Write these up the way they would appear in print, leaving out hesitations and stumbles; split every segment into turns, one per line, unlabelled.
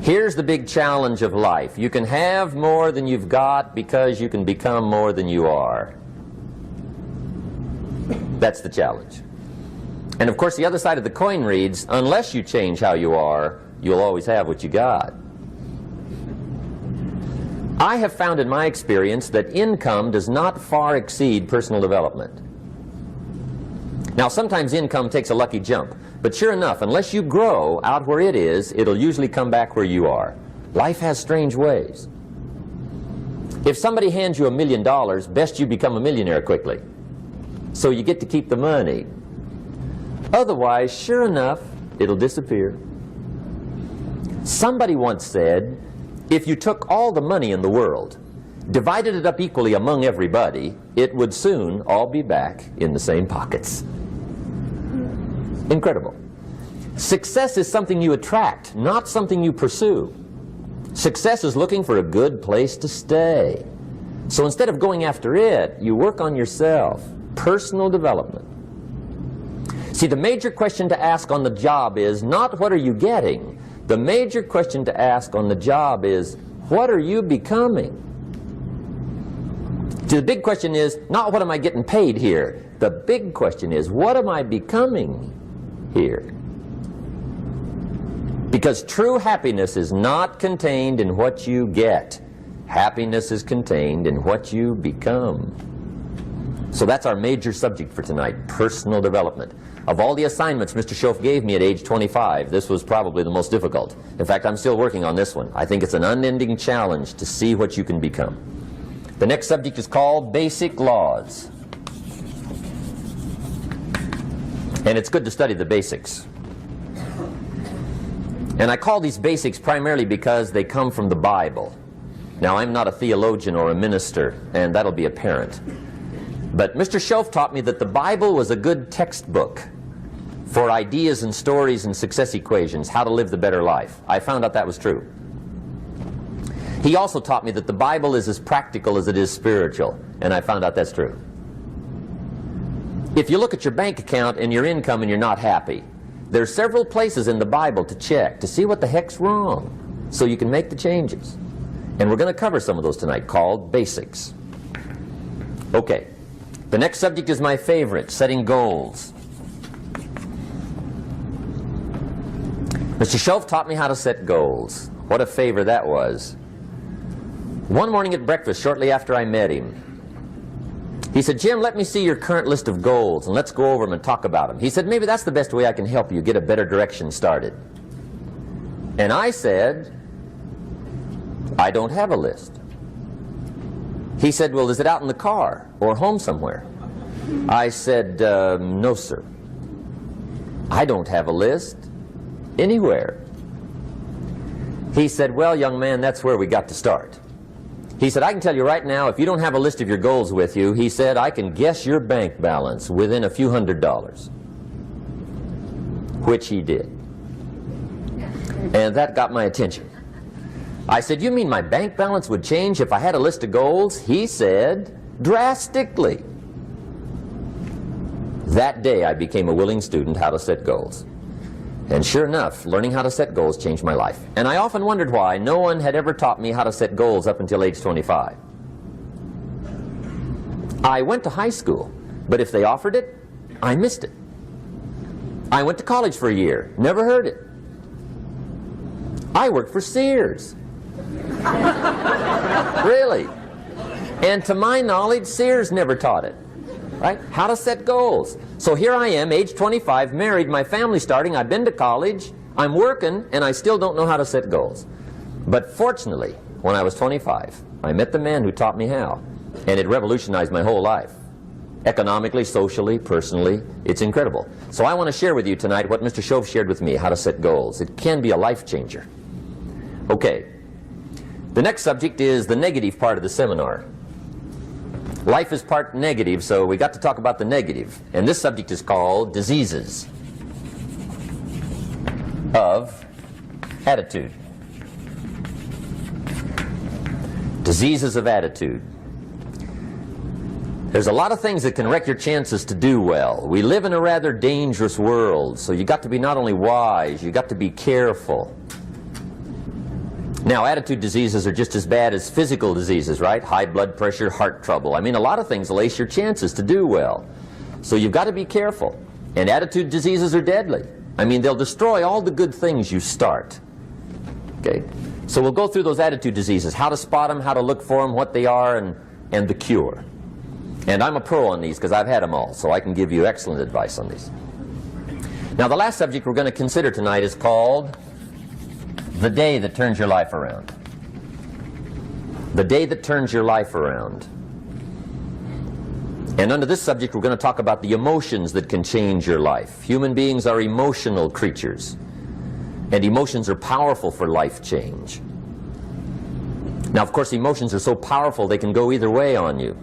Here's the big challenge of life. You can have more than you've got because you can become more than you are. That's the challenge. And of course the other side of the coin reads, unless you change how you are, you'll always have what you got. I have found in my experience that income does not far exceed personal development. Now sometimes income takes a lucky jump, but sure enough, unless you grow out where it is, it'll usually come back where you are. Life has strange ways. If somebody hands you $1 million, best you become a millionaire quickly, so you get to keep the money. Otherwise, sure enough, it'll disappear. Somebody once said, if you took all the money in the world, divided it up equally among everybody, it would soon all be back in the same pockets. Incredible. Success is something you attract, not something you pursue. Success is looking for a good place to stay. So instead of going after it, you work on yourself. Personal development. See, the major question to ask on the job is not what are you getting. The major question to ask on the job is what are you becoming? See, the big question is not what am I getting paid here. The big question is what am I becoming here? Because true happiness is not contained in what you get. Happiness is contained in what you become. So that's our major subject for tonight, personal development. Of all the assignments Mr. Schoaf gave me at age 25, this was probably the most difficult. In fact, I'm still working on this one. I think it's an unending challenge to see what you can become. The next subject is called basic laws. And it's good to study the basics. And I call these basics primarily because they come from the Bible. Now, I'm not a theologian or a minister, and that'll be apparent. But Mr. Schoaf taught me that the Bible was a good textbook for ideas and stories and success equations, how to live the better life. I found out that was true. He also taught me that the Bible is as practical as it is spiritual, and I found out that's true. If you look at your bank account and your income and you're not happy, there are several places in the Bible to check to see what the heck's wrong so you can make the changes. And we're going to cover some of those tonight, called basics. Okay. The next subject is my favorite, setting goals. Mr. Schoaf taught me how to set goals. What a favor that was. One morning at breakfast, shortly after I met him, he said, Jim, let me see your current list of goals and let's go over them and talk about them. He said, maybe that's the best way I can help you get a better direction started. And I said, I don't have a list. He said, well, is it out in the car or home somewhere? I said, no, sir. I don't have a list anywhere. He said, well, young man, that's where we got to start. He said, I can tell you right now, if you don't have a list of your goals with you, he said, I can guess your bank balance within a few $100s. Which he did. And that got my attention. I said, you mean my bank balance would change if I had a list of goals? He said, drastically. That day I became a willing student how to set goals. And sure enough, learning how to set goals changed my life. And I often wondered why no one had ever taught me how to set goals up until age 25. I went to high school, but if they offered it, I missed it. I went to college for a year, never heard it. I worked for Sears. Really. And to my knowledge, Sears never taught it. Right? How to set goals. So here I am, age 25, married, my family's starting, I've been to college, I'm working, and I still don't know how to set goals. But fortunately, when I was 25, I met the man who taught me how, and it revolutionized my whole life. Economically, socially, personally, it's incredible. So I want to share with you tonight what Mr. Schoaf shared with me, how to set goals. It can be a life changer. Okay. The next subject is the negative part of the seminar. Life is part negative, so we got to talk about the negative. And this subject is called diseases of attitude. Diseases of attitude. There's a lot of things that can wreck your chances to do well. We live in a rather dangerous world, so you got to be not only wise, you got to be careful. Now, attitude diseases are just as bad as physical diseases, right? High blood pressure, heart trouble. I mean, a lot of things lace your chances to do well. So you've got to be careful. And attitude diseases are deadly. I mean, they'll destroy all the good things you start. Okay? So we'll go through those attitude diseases, how to spot them, how to look for them, what they are, and the cure. And I'm a pro on these because I've had them all, so I can give you excellent advice on these. Now, the last subject we're going to consider tonight is called the day that turns your life around. The day that turns your life around. And under this subject, we're going to talk about the emotions that can change your life. Human beings are emotional creatures, and emotions are powerful for life change. Now, of course, emotions are so powerful they can go either way on you.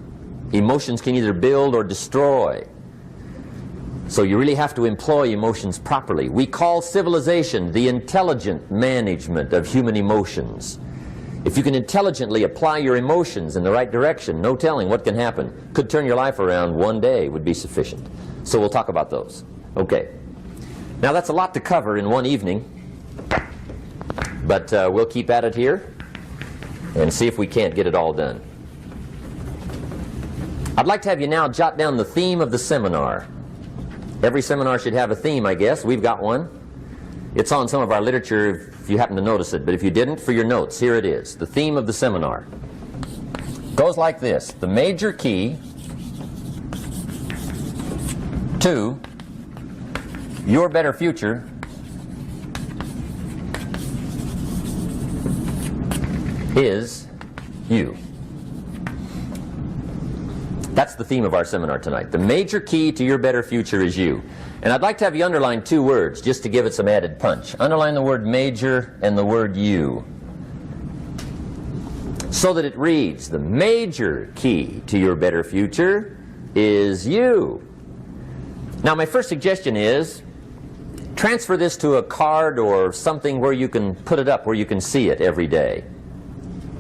Emotions can either build or destroy. So you really have to employ emotions properly. We call civilization the intelligent management of human emotions. If you can intelligently apply your emotions in the right direction, no telling what can happen. Could turn your life around one day would be sufficient. So we'll talk about those. Okay. Now that's a lot to cover in one evening, but we'll keep at it here and see if we can't get it all done. I'd like to have you now jot down the theme of the seminar. Every seminar should have a theme, I guess. We've got one. It's on some of our literature if you happen to notice it, but if you didn't, for your notes, here it is. The theme of the seminar goes like this: the major key to your better future is you. That's the theme of our seminar tonight. The major key to your better future is you. And I'd like to have you underline two words just to give it some added punch. Underline the word major and the word you, so that it reads, the major key to your better future is you. Now, my first suggestion is transfer this to a card or something where you can put it up, where you can see it every day.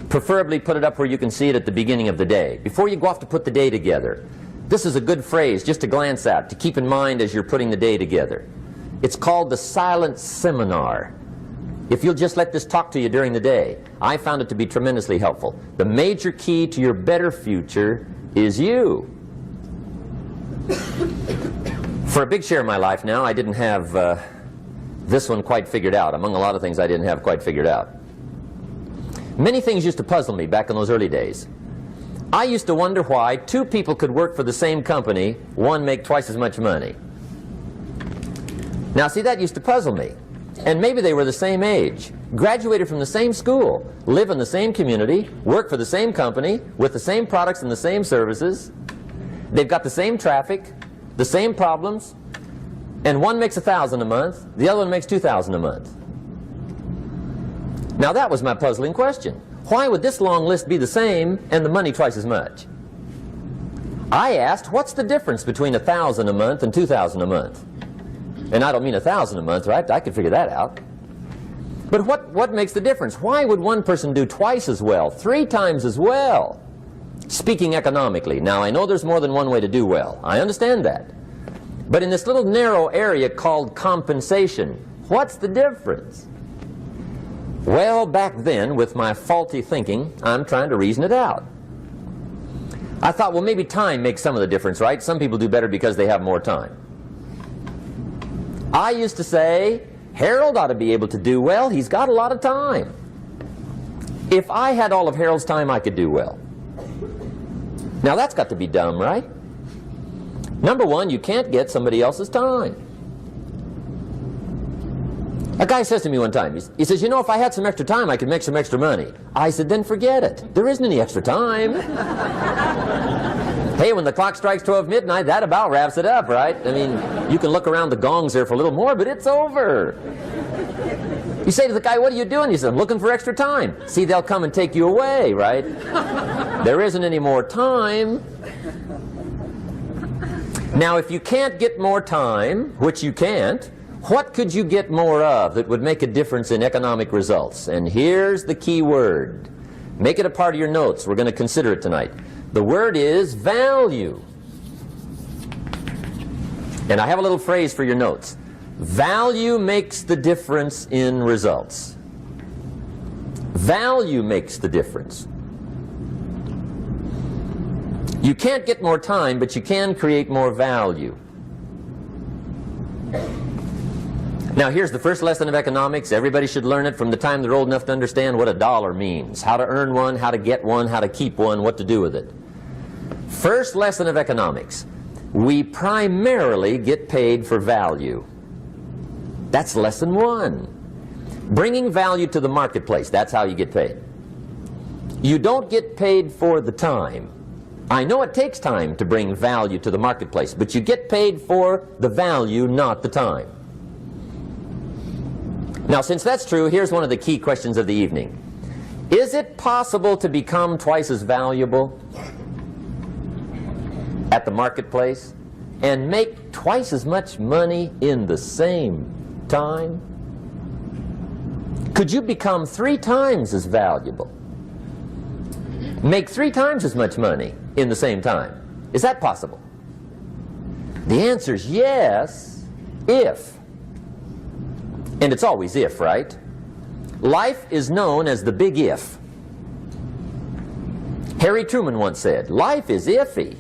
Preferably put it up where you can see it at the beginning of the day, before you go off to put the day together. This is a good phrase just to glance at, to keep in mind as you're putting the day together. It's called the silent seminar. If you'll just let this talk to you during the day, I found it to be tremendously helpful. The major key to your better future is you. For a big share of my life now, I didn't have this one quite figured out. Among a lot of things I didn't have quite figured out. Many things used to puzzle me back in those early days. I used to wonder why two people could work for the same company, one make twice as much money. Now, see, that used to puzzle me. And maybe they were the same age, graduated from the same school, live in the same community, work for the same company, with the same products and the same services. They've got the same traffic, the same problems, and one makes $1,000 a month, the other one makes $2,000 a month. Now that was my puzzling question. Why would this long list be the same and the money twice as much? I asked, what's the difference between $1,000 a month and $2,000 a month? And I don't mean $1,000 a month, right? I could figure that out. But what makes the difference? Why would one person do twice as well, 3 times as well? Speaking economically. Now, I know there's more than one way to do well. I understand that. But in this little narrow area called compensation, what's the difference? Well, back then, with my faulty thinking, I'm trying to reason it out. I thought, well, maybe time makes some of the difference, right? Some people do better because they have more time. I used to say, Harold ought to be able to do well. He's got a lot of time. If I had all of Harold's time, I could do well. Now, that's got to be dumb, right? Number one, you can't get somebody else's time. A guy says to me one time, he says, you know, if I had some extra time, I could make some extra money. I said, then forget it. There isn't any extra time. Hey, when the clock strikes 12 midnight, that about wraps it up, right? I mean, you can look around the gongs there for a little more, but it's over. You say to the guy, what are you doing? He says, I'm looking for extra time. See, they'll come and take you away, right? There isn't any more time. Now, if you can't get more time, which you can't, what could you get more of that would make a difference in economic results? And here's the key word. Make it a part of your notes. We're going to consider it tonight. The word is value. And I have a little phrase for your notes. Value makes the difference in results. Value makes the difference. You can't get more time, but you can create more value. Now here's the first lesson of economics. Everybody should learn it from the time they're old enough to understand what a dollar means. How to earn one, how to get one, how to keep one, what to do with it. First lesson of economics. We primarily get paid for value. That's lesson one. Bringing value to the marketplace, that's how you get paid. You don't get paid for the time. I know it takes time to bring value to the marketplace, but you get paid for the value, not the time. Now, since that's true, here's one of the key questions of the evening. Is it possible to become twice as valuable at the marketplace and make twice as much money in the same time? Could you become 3 times as valuable? Make 3 times as much money in the same time? Is that possible? The answer is yes, if. And it's always if, right? Life is known as the big if. Harry Truman once said, life is iffy.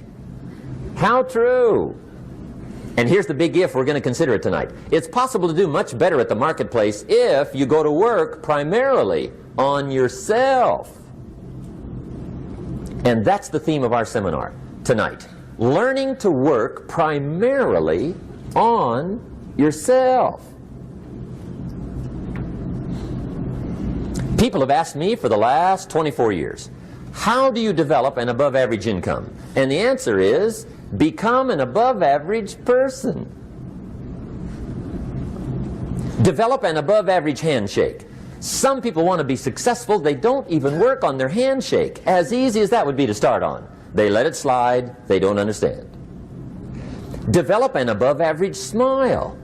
How true. And here's the big if we're going to consider it tonight. It's possible to do much better at the marketplace if you go to work primarily on yourself. And that's the theme of our seminar tonight. Learning to work primarily on yourself. People have asked me for the last 24 years, how do you develop an above average income? And the answer is, become an above average person. Develop an above average handshake. Some people want to be successful, they don't even work on their handshake. As easy as that would be to start on. They let it slide, they don't understand. Develop an above average smile.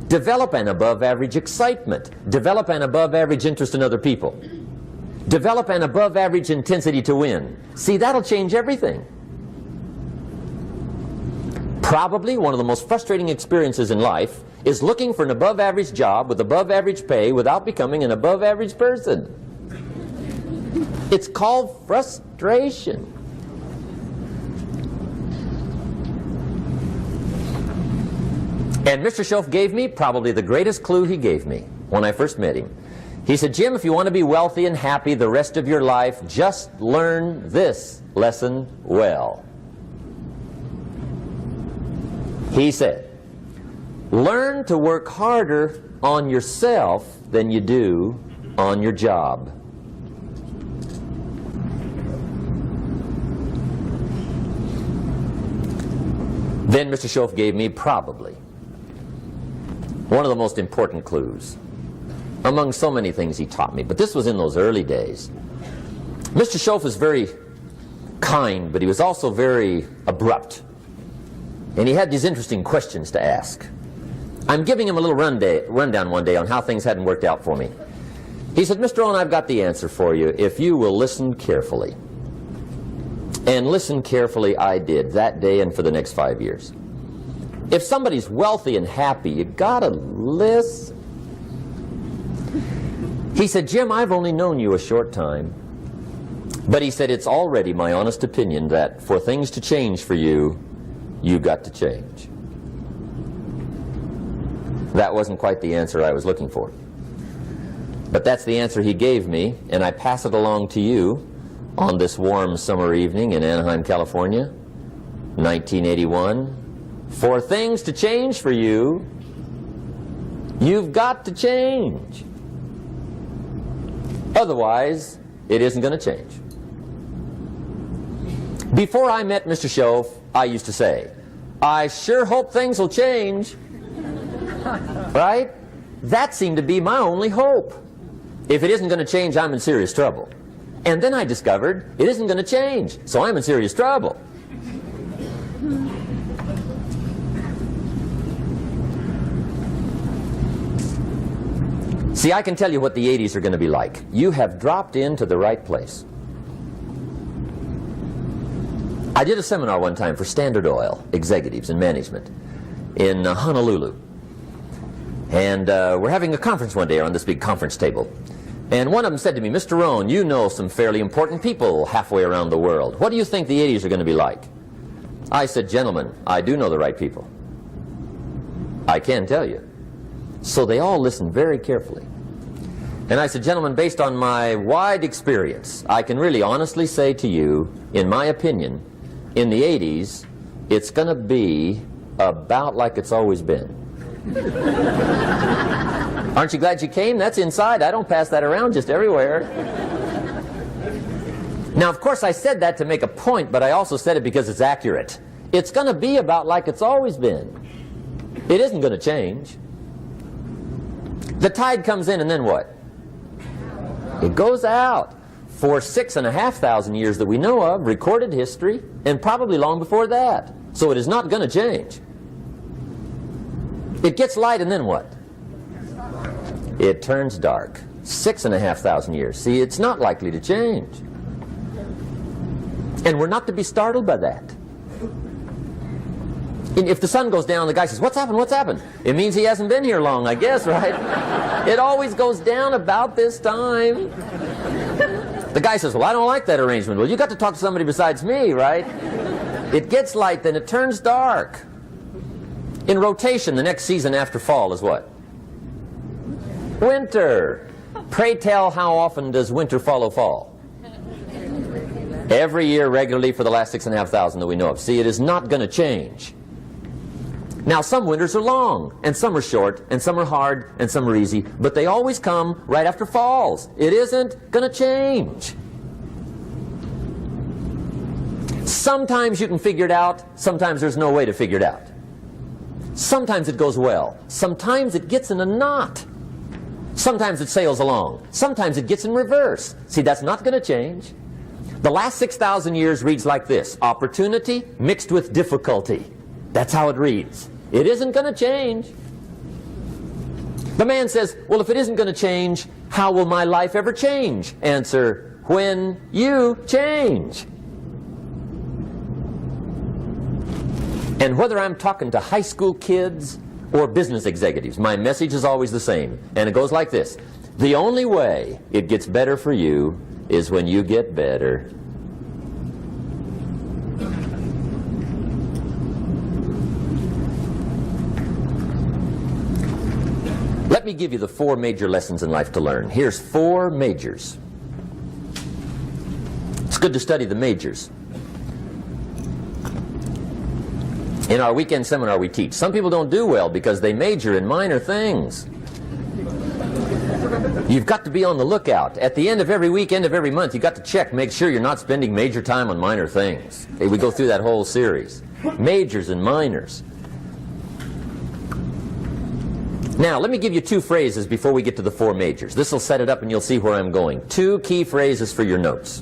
Develop an above average excitement. Develop an above average interest in other people. Develop an above average intensity to win. See, that'll change everything. Probably one of the most frustrating experiences in life is looking for an above average job with above average pay without becoming an above average person. It's called frustration. And Mr. Schoaf gave me probably the greatest clue he gave me when I first met him. He said, Jim, if you want to be wealthy and happy the rest of your life, just learn this lesson well. He said, learn to work harder on yourself than you do on your job. Then Mr. Schoaf gave me probably one of the most important clues among so many things he taught me, but this was in those early days. Mr. Schoaf was very kind, but he was also very abrupt. And he had these interesting questions to ask. I'm giving him a little rundown one day on how things hadn't worked out for me. He said, Mr. Rohn, I've got the answer for you if you will listen carefully. And listen carefully I did that day and for the next 5 years. If somebody's wealthy and happy, you gotta listen. He said, Jim, I've only known you a short time. But he said, it's already my honest opinion that for things to change for you, you got to change. That wasn't quite the answer I was looking for. But that's the answer he gave me, and I pass it along to you on this warm summer evening in Anaheim, California, 1981. For things to change for you, you've got to change. Otherwise, it isn't going to change. Before I met Mr. Schoaf, I used to say, I sure hope things will change. Right? That seemed to be my only hope. If it isn't going to change, I'm in serious trouble. And then I discovered it isn't going to change, so I'm in serious trouble. See, I can tell you what the 80s are going to be like. You have dropped into the right place. I did a seminar one time for Standard Oil executives and management in Honolulu. And we're having a conference one day on this big conference table. And one of them said to me, Mr. Rohn, you know some fairly important people halfway around the world. What do you think the 80s are going to be like? I said, gentlemen, I do know the right people. I can tell you. So they all listened very carefully. And I said, gentlemen, based on my wide experience, I can really honestly say to you, in my opinion, in the 80s, it's going to be about like it's always been. Aren't you glad you came? That's inside. I don't pass that around just everywhere. Now, of course, I said that to make a point, but I also said it because it's accurate. It's going to be about like it's always been. It isn't going to change. The tide comes in, and then what? It goes out. For 6,500 years that we know of, recorded history, and probably long before that. So it is not going to change. It gets light, and then what? It turns dark. 6,500 years. See, it's not likely to change. And we're not to be startled by that. And if the sun goes down, the guy says, what's happened, what's happened? It means he hasn't been here long, I guess, right? It always goes down about this time. The guy says, well, I don't like that arrangement. Well, you got to talk to somebody besides me, right? It gets light, then it turns dark. In rotation, the next season after fall is what? Winter. Pray tell, how often does winter follow fall? Every year regularly for the last 6,500 that we know of. See, it is not going to change. Now, some winters are long, and some are short, and some are hard, and some are easy, but they always come right after falls. It isn't going to change. Sometimes you can figure it out, sometimes there's no way to figure it out. Sometimes it goes well, sometimes it gets in a knot. Sometimes it sails along, sometimes it gets in reverse. See, that's not going to change. The last 6,000 years reads like this: opportunity mixed with difficulty. That's how it reads. It isn't going to change. The man says, well, if it isn't going to change, how will my life ever change? Answer, when you change. And whether I'm talking to high school kids or business executives, my message is always the same. And it goes like this: the only way it gets better for you is when you get better. Let me give you the 4 major lessons in life to learn. Here's 4 majors. It's good to study the majors. In our weekend seminar we teach. Some people don't do well because they major in minor things. You've got to be on the lookout. At the end of every week, end of every month, you've got to check, make sure you're not spending major time on minor things. Okay, we go through that whole series. Majors and minors. Now, let me give you 2 phrases before we get to the 4 majors. This will set it up and you'll see where I'm going. 2 key phrases for your notes.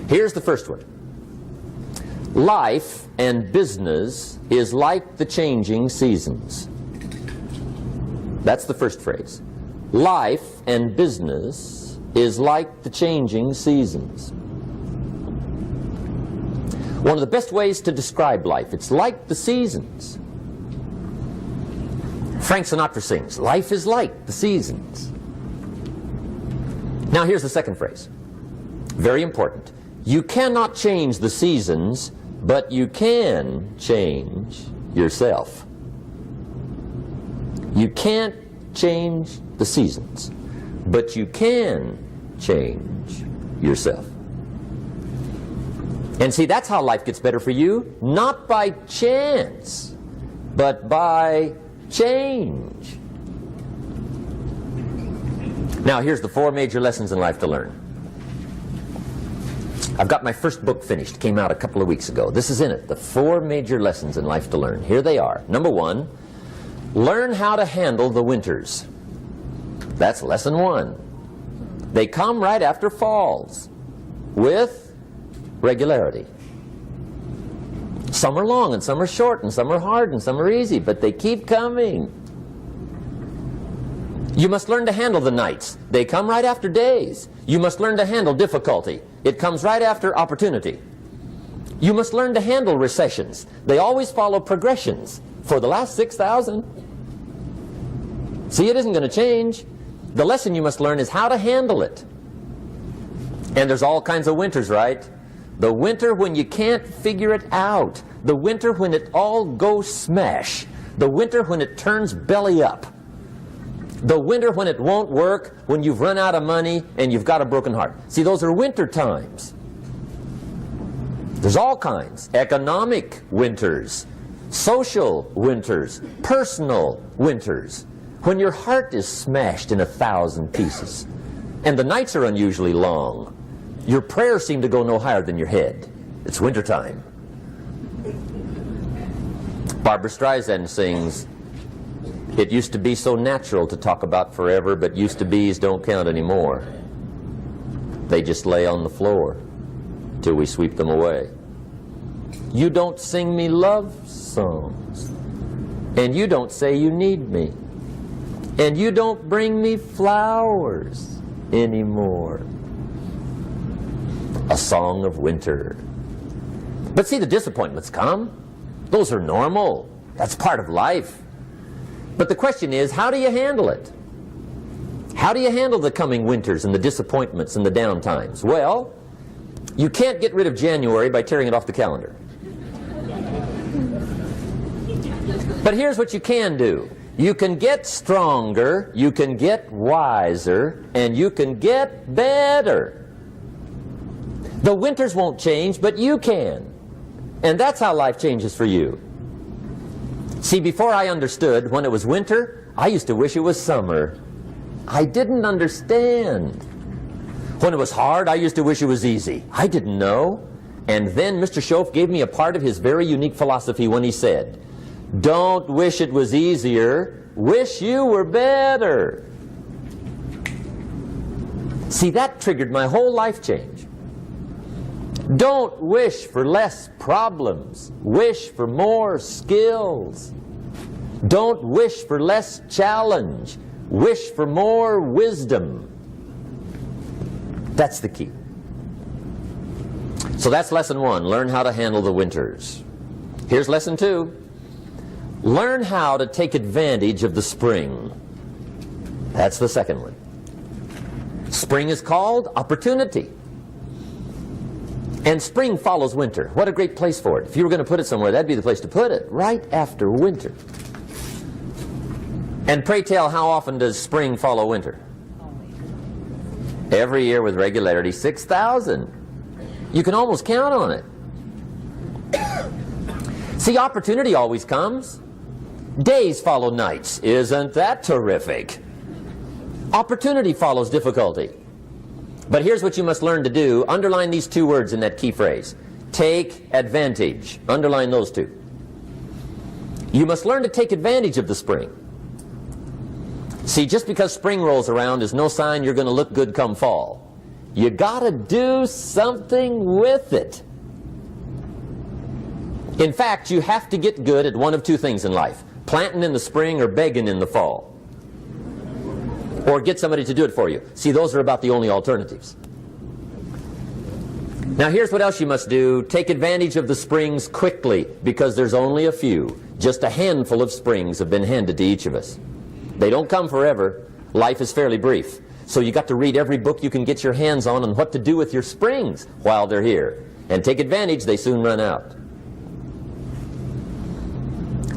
Here's the first one. Life and business is like the changing seasons. That's the first phrase. Life and business is like the changing seasons. One of the best ways to describe life, it's like the seasons. Frank Sinatra sings, life is like the seasons. Now here's the second phrase. Very important. You cannot change the seasons, but you can change yourself. You can't change the seasons, but you can change yourself. And see, that's how life gets better for you, not by chance, but by change. Now here's the 4 major lessons in life to learn. I've got my first book finished, came out a couple of weeks ago. This is in it, the 4 major lessons in life to learn. Here they are. Number 1, learn how to handle the winters. That's lesson 1. They come right after falls, with regularity. Some are long, and some are short, and some are hard, and some are easy, but they keep coming. You must learn to handle the nights. They come right after days. You must learn to handle difficulty. It comes right after opportunity. You must learn to handle recessions. They always follow progressions. For the last 6,000. See, it isn't going to change. The lesson you must learn is how to handle it. And there's all kinds of winters, right? The winter when you can't figure it out. The winter when it all goes smash. The winter when it turns belly up. The winter when it won't work, when you've run out of money and you've got a broken heart. See, those are winter times. There's all kinds. Economic winters, social winters, personal winters. When your heart is smashed in 1,000 pieces and the nights are unusually long, your prayers seem to go no higher than your head. It's wintertime. Barbra Streisand sings, "It used to be so natural to talk about forever, but used to be's don't count anymore. They just lay on the floor till we sweep them away. You don't sing me love songs, and you don't say you need me, and you don't bring me flowers anymore." A song of winter. But see, the disappointments come. Those are normal. That's part of life. But the question is, how do you handle it? How do you handle the coming winters and the disappointments and the down times? Well, you can't get rid of January by tearing it off the calendar. But here's what you can do. You can get stronger, you can get wiser, and you can get better. The winters won't change, but you can. And that's how life changes for you. See, before I understood, when it was winter, I used to wish it was summer. I didn't understand. When it was hard, I used to wish it was easy. I didn't know. And then Mr. Schoaf gave me a part of his very unique philosophy when he said, "Don't wish it was easier, wish you were better." See, that triggered my whole life change. Don't wish for less problems. Wish for more skills. Don't wish for less challenge. Wish for more wisdom. That's the key. So that's lesson 1. Learn how to handle the winters. Here's lesson 2. Learn how to take advantage of the spring. That's the second one. Spring is called opportunity. And spring follows winter. What a great place for it. If you were going to put it somewhere, that'd be the place to put it, right after winter. And pray tell, how often does spring follow winter? Every year with regularity, 6,000. You can almost count on it. See, opportunity always comes. Days follow nights. Isn't that terrific? Opportunity follows difficulty. But here's what you must learn to do. Underline these 2 words in that key phrase. Take advantage. Underline those 2. You must learn to take advantage of the spring. See, just because spring rolls around is no sign you're going to look good come fall. You got to do something with it. In fact, you have to get good at one of 2 things in life. Planting in the spring or begging in the fall. Or get somebody to do it for you. See, those are about the only alternatives. Now here's what else you must do. Take advantage of the springs quickly, because there's only a few. Just a handful of springs have been handed to each of us. They don't come forever. Life is fairly brief. So you got to read every book you can get your hands on what to do with your springs while they're here. And take advantage, they soon run out.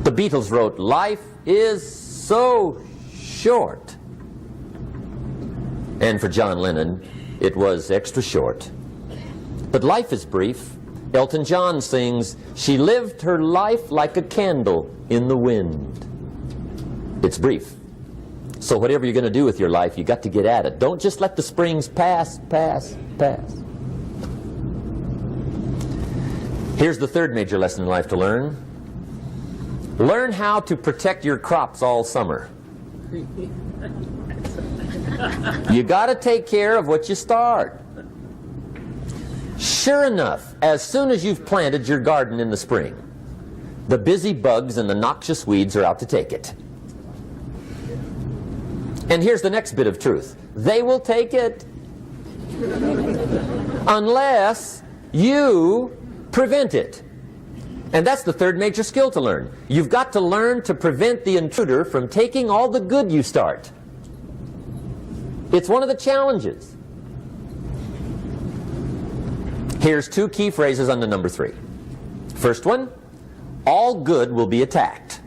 The Beatles wrote, "Life is so short." And for John Lennon, it was extra short. But life is brief. Elton John sings, "She lived her life like a candle in the wind." It's brief. So whatever you're going to do with your life, you got to get at it. Don't just let the springs pass. Here's the third major lesson in life to learn. Learn how to protect your crops all summer. You got to take care of what you start. Sure enough, as soon as you've planted your garden in the spring, the busy bugs and the noxious weeds are out to take it. And here's the next bit of truth. They will take it unless you prevent it. And that's the third major skill to learn. You've got to learn to prevent the intruder from taking all the good you start. It's one of the challenges. Here's two key phrases under number 3. First one, all good will be attacked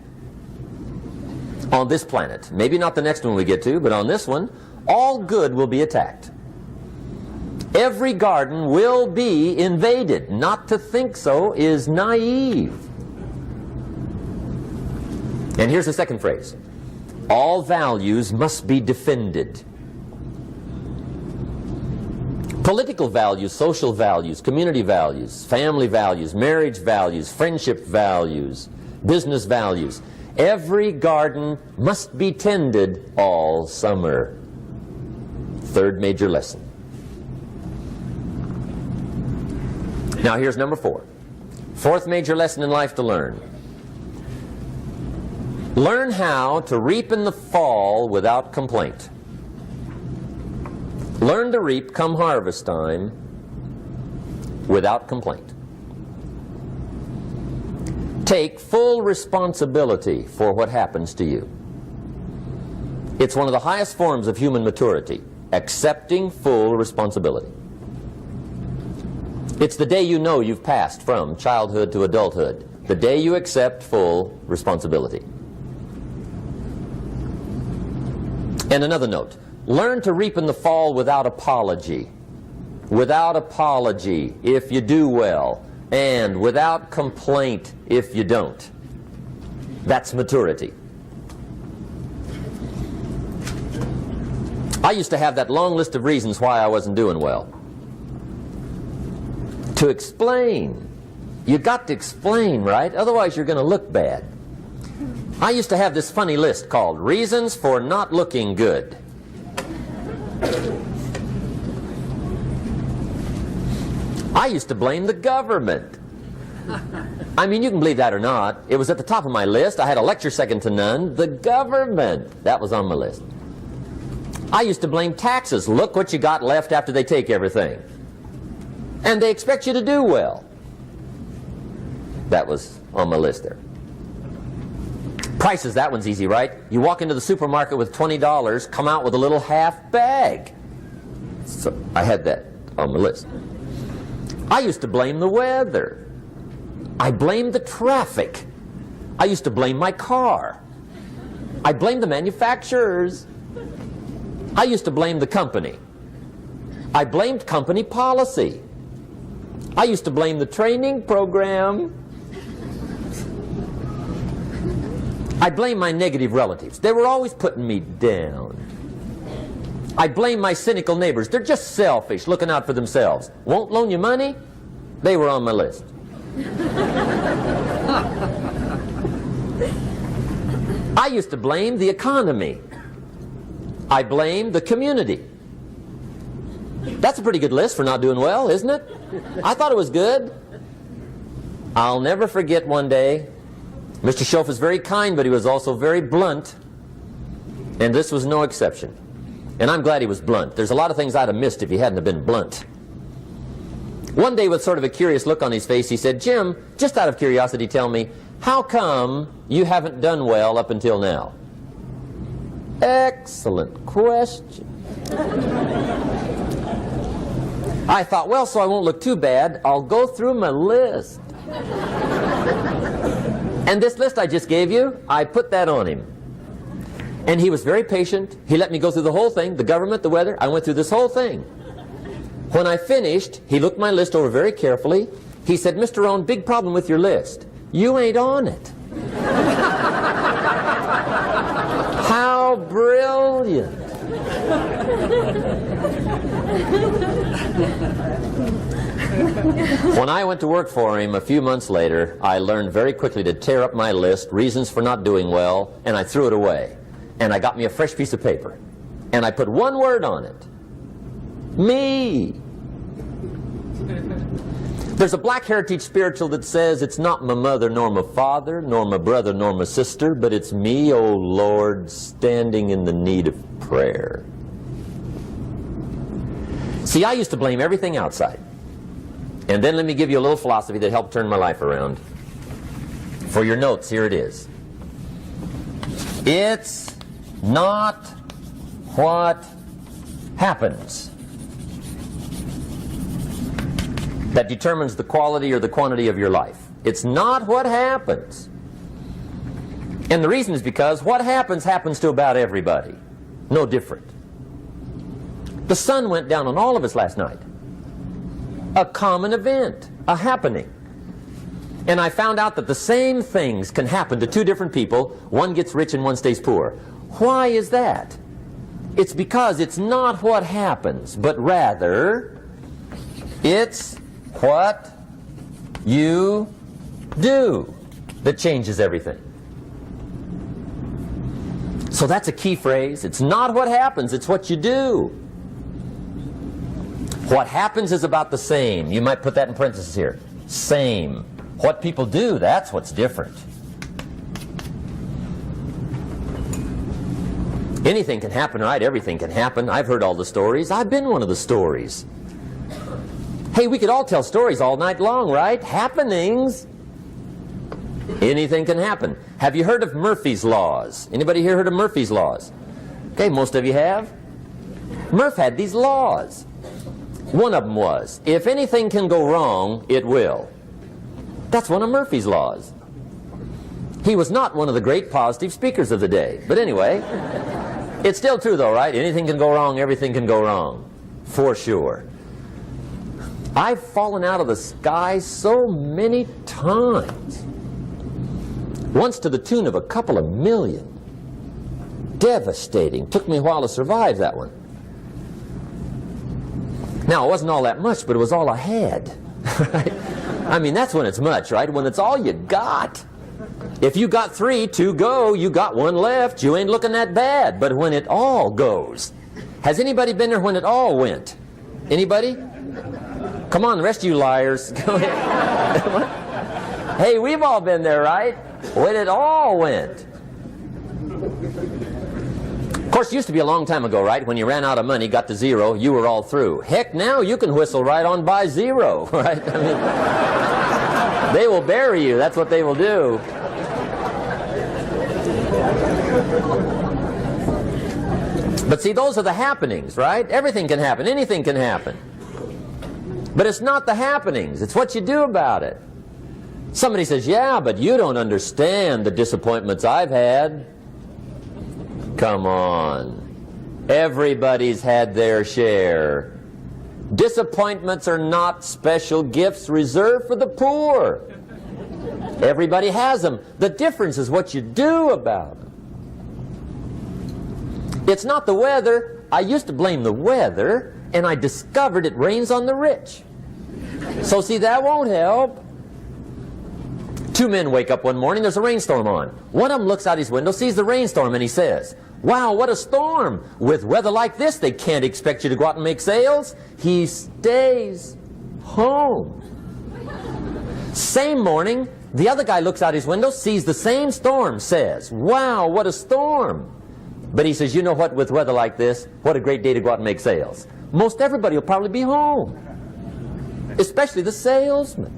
on this planet. Maybe not the next one we get to, but on this one, all good will be attacked. Every garden will be invaded. Not to think so is naive. And here's the second phrase. All values must be defended. Political values, social values, community values, family values, marriage values, friendship values, business values. Every garden must be tended all summer. Third major lesson. Now here's number 4. Fourth major lesson in life to learn. Learn how to reap in the fall without complaint. Learn to reap come harvest time without complaint. Take full responsibility for what happens to you. It's one of the highest forms of human maturity, accepting full responsibility. It's the day you know you've passed from childhood to adulthood, the day you accept full responsibility. And another note, learn to reap in the fall without apology. Without apology if you do well, and without complaint if you don't. That's maturity. I used to have that long list of reasons why I wasn't doing well. To explain. You got to explain, right? Otherwise you're going to look bad. I used to have this funny list called Reasons for Not Looking Good. I used to blame the government. I mean, you can believe that or not. It was at the top of my list. I had a lecture second to none. The government. That was on my list. I used to blame taxes. Look what you got left after they take everything. And they expect you to do well. That was on my list there. Prices, that one's easy, right? You walk into the supermarket with $20, come out with a little half bag. So I had that on my list. I used to blame the weather. I blamed the traffic. I used to blame my car. I blamed the manufacturers. I used to blame the company. I blamed company policy. I used to blame the training program. I blame my negative relatives. They were always putting me down. I blame my cynical neighbors. They're just selfish, looking out for themselves. Won't loan you money? They were on my list. I used to blame the economy. I blamed the community. That's a pretty good list for not doing well, isn't it? I thought it was good. I'll never forget one day, Mr. Schoaf was very kind, but he was also very blunt, and this was no exception. And I'm glad he was blunt. There's a lot of things I'd have missed if he hadn't have been blunt. One day, with sort of a curious look on his face, he said, "Jim, just out of curiosity, tell me, how come you haven't done well up until now?" Excellent question. I thought, well, so I won't look too bad, I'll go through my list. And this list I just gave you, I put that on him. And he was very patient. He let me go through the whole thing, the government, the weather. I went through this whole thing. When I finished, he looked my list over very carefully. He said, "Mr. Rohn, big problem with your list. You ain't on it." How brilliant. When I went to work for him a few months later, I learned very quickly to tear up my list, reasons for not doing well, and I threw it away. And I got me a fresh piece of paper. And I put one word on it. Me. There's a black heritage spiritual that says, "It's not my mother nor my father, nor my brother nor my sister, but it's me, oh Lord, standing in the need of prayer." See, I used to blame everything outside. And then let me give you a little philosophy that helped turn my life around. For your notes, here it is. It's not what happens that determines the quality or the quantity of your life. It's not what happens. And the reason is because what happens to about everybody. No different. The sun went down on all of us last night. A common event, a happening. And I found out that the same things can happen to two different people. One gets rich and one stays poor. Why is that? It's because it's not what happens, but rather it's what you do that changes everything. So that's a key phrase. It's not what happens, it's what you do. What happens is about the same. You might put that in parentheses here. Same. What people do, that's what's different. Anything can happen, right? Everything can happen. I've heard all the stories. I've been one of the stories. Hey, we could all tell stories all night long, right? Happenings. Anything can happen. Have you heard of Murphy's Laws? Anybody here heard of Murphy's Laws? Okay, most of you have. Murph had these laws. One of them was, if anything can go wrong, it will. That's one of Murphy's Laws. He was not one of the great positive speakers of the day. But anyway, it's still true though, right? Anything can go wrong, everything can go wrong. For sure. I've fallen out of the sky so many times. Once to the tune of a couple of million. Devastating. Took me a while to survive that one. Now, it wasn't all that much, but it was all I had. Right? I mean, that's when it's much, right? When it's all you got. If you got 3, 2 go, you got 1 left, you ain't looking that bad. But when it all goes. Has anybody been there when it all went? Anybody? Come on, the rest of you liars. Go ahead. Hey, we've all been there, right? When it all went. Of course, it used to be a long time ago, right? When you ran out of money, got to 0, you were all through. Heck, now you can whistle right on by 0, right? I mean, they will bury you. That's what they will do. But see, those are the happenings, right? Everything can happen. Anything can happen. But it's not the happenings. It's what you do about it. Somebody says, yeah, but you don't understand the disappointments I've had. Come on. Everybody's had their share. Disappointments are not special gifts reserved for the poor. Everybody has them. The difference is what you do about them. It's not the weather. I used to blame the weather, and I discovered it rains on the rich. So see, that won't help. 2 men wake up one morning, there's a rainstorm on. One of them looks out his window, sees the rainstorm, and he says, wow, what a storm. With weather like this, they can't expect you to go out and make sales. He stays home. Same morning, the other guy looks out his window, sees the same storm, says, wow, what a storm. But he says, you know what, with weather like this, what a great day to go out and make sales. Most everybody will probably be home. Especially the salesman.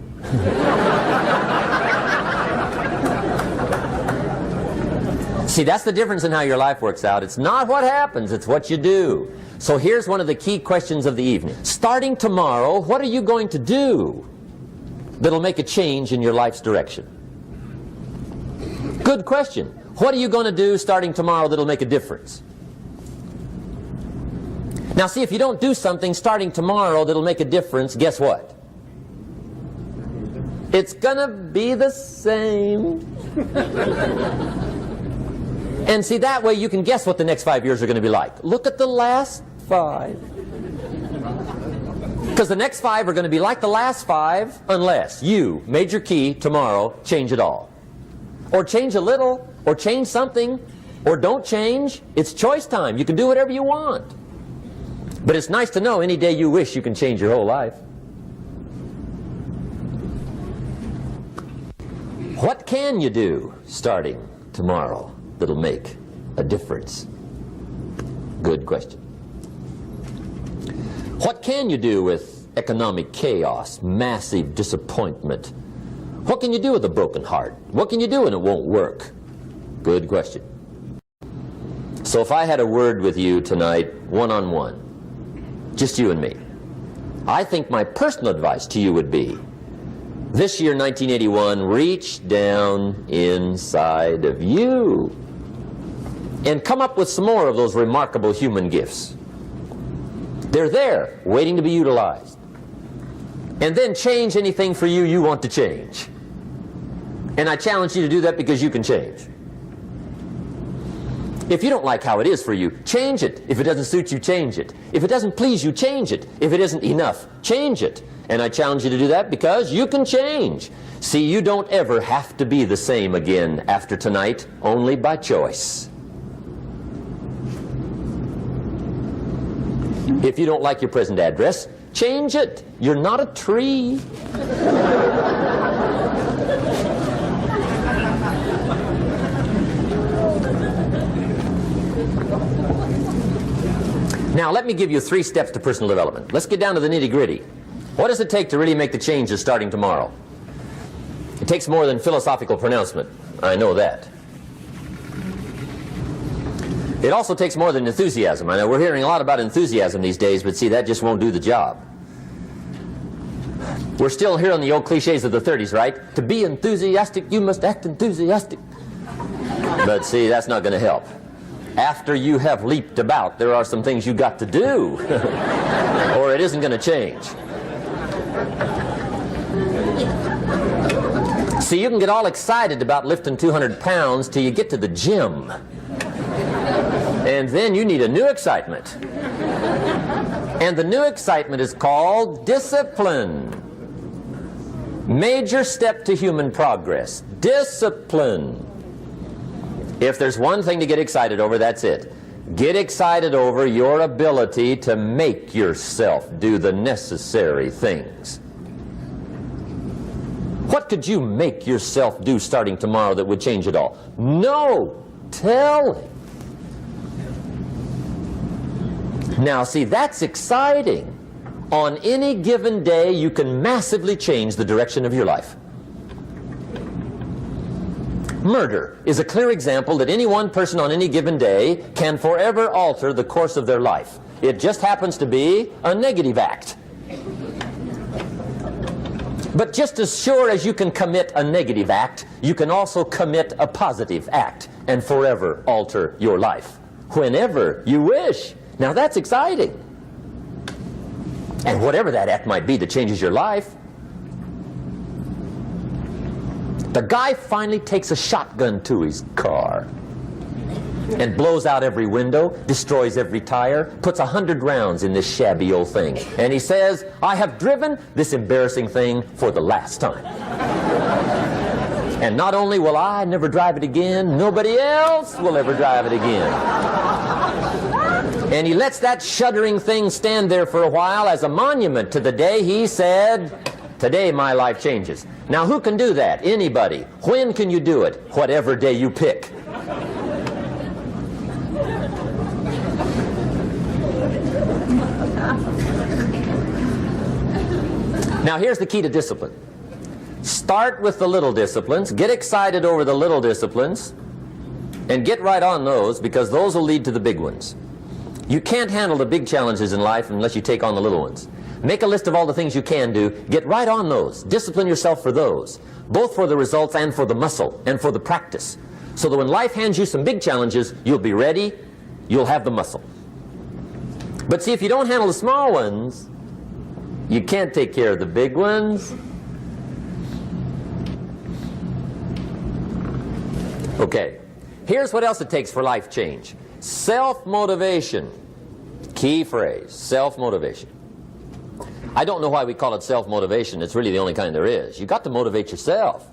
See, that's the difference in how your life works out. It's not what happens, it's what you do. So here's one of the key questions of the evening. Starting tomorrow, what are you going to do that'll make a change in your life's direction? Good question. What are you going to do starting tomorrow that'll make a difference? Now see, if you don't do something starting tomorrow that'll make a difference, guess what? It's gonna be the same. And see, that way you can guess what the next 5 years are going to be like. Look at the last 5. Because the next 5 are going to be like the last 5 unless you, major key, tomorrow, change it all. Or change a little, or change something, or don't change. It's choice time. You can do whatever you want. But it's nice to know any day you wish you can change your whole life. What can you do starting tomorrow that'll make a difference? Good question. What can you do with economic chaos, massive disappointment? What can you do with a broken heart? What can you do when it won't work? Good question. So if I had a word with you tonight, one-on-one, just you and me. I think my personal advice to you would be, this year, 1981, reach down inside of you and come up with some more of those remarkable human gifts. They're there, waiting to be utilized. And then change anything for you you want to change. And I challenge you to do that because you can change. If you don't like how it is for you, change it. If it doesn't suit you, change it. If it doesn't please you, change it. If it isn't enough, change it. And I challenge you to do that because you can change. See, you don't ever have to be the same again after tonight, only by choice. If you don't like your present address, change it. You're not a tree. Now, let me give you 3 steps to personal development. Let's get down to the nitty-gritty. What does it take to really make the changes starting tomorrow? It takes more than philosophical pronouncement. I know that. It also takes more than enthusiasm. I know we're hearing a lot about enthusiasm these days, but see, that just won't do the job. We're still hearing the old cliches of the 30s, right? To be enthusiastic, you must act enthusiastic. But see, that's not going to help. After you have leaped about, there are some things you've got to do, or it isn't going to change. See, you can get all excited about lifting 200 pounds till you get to the gym. And then you need a new excitement. And the new excitement is called discipline. Major step to human progress. Discipline. If there's one thing to get excited over, that's it. Get excited over your ability to make yourself do the necessary things. What could you make yourself do starting tomorrow that would change it all? No! Tell him. Now, see, that's exciting. On any given day, you can massively change the direction of your life. Murder is a clear example that any one person on any given day can forever alter the course of their life. It just happens to be a negative act. But just as sure as you can commit a negative act, you can also commit a positive act and forever alter your life whenever you wish. Now that's exciting. And whatever that act might be that changes your life. The guy finally takes a shotgun to his car and blows out every window, destroys every tire, puts 100 rounds in this shabby old thing. And he says, I have driven this embarrassing thing for the last time. And not only will I never drive it again, nobody else will ever drive it again. And he lets that shuddering thing stand there for a while as a monument to the day he said, today my life changes. Now who can do that? Anybody. When can you do it? Whatever day you pick. Now here's the key to discipline. Start with the little disciplines, get excited over the little disciplines, and get right on those, because those will lead to the big ones. You can't handle the big challenges in life unless you take on the little ones. Make a list of all the things you can do, get right on those, discipline yourself for those, both for the results and for the muscle and for the practice, so that when life hands you some big challenges, you'll be ready, you'll have the muscle. But see, if you don't handle the small ones, you can't take care of the big ones. Okay, here's what else it takes for life change. Self-motivation. Key phrase, self-motivation. I don't know why we call it self-motivation. It's really the only kind there is. You've got to motivate yourself.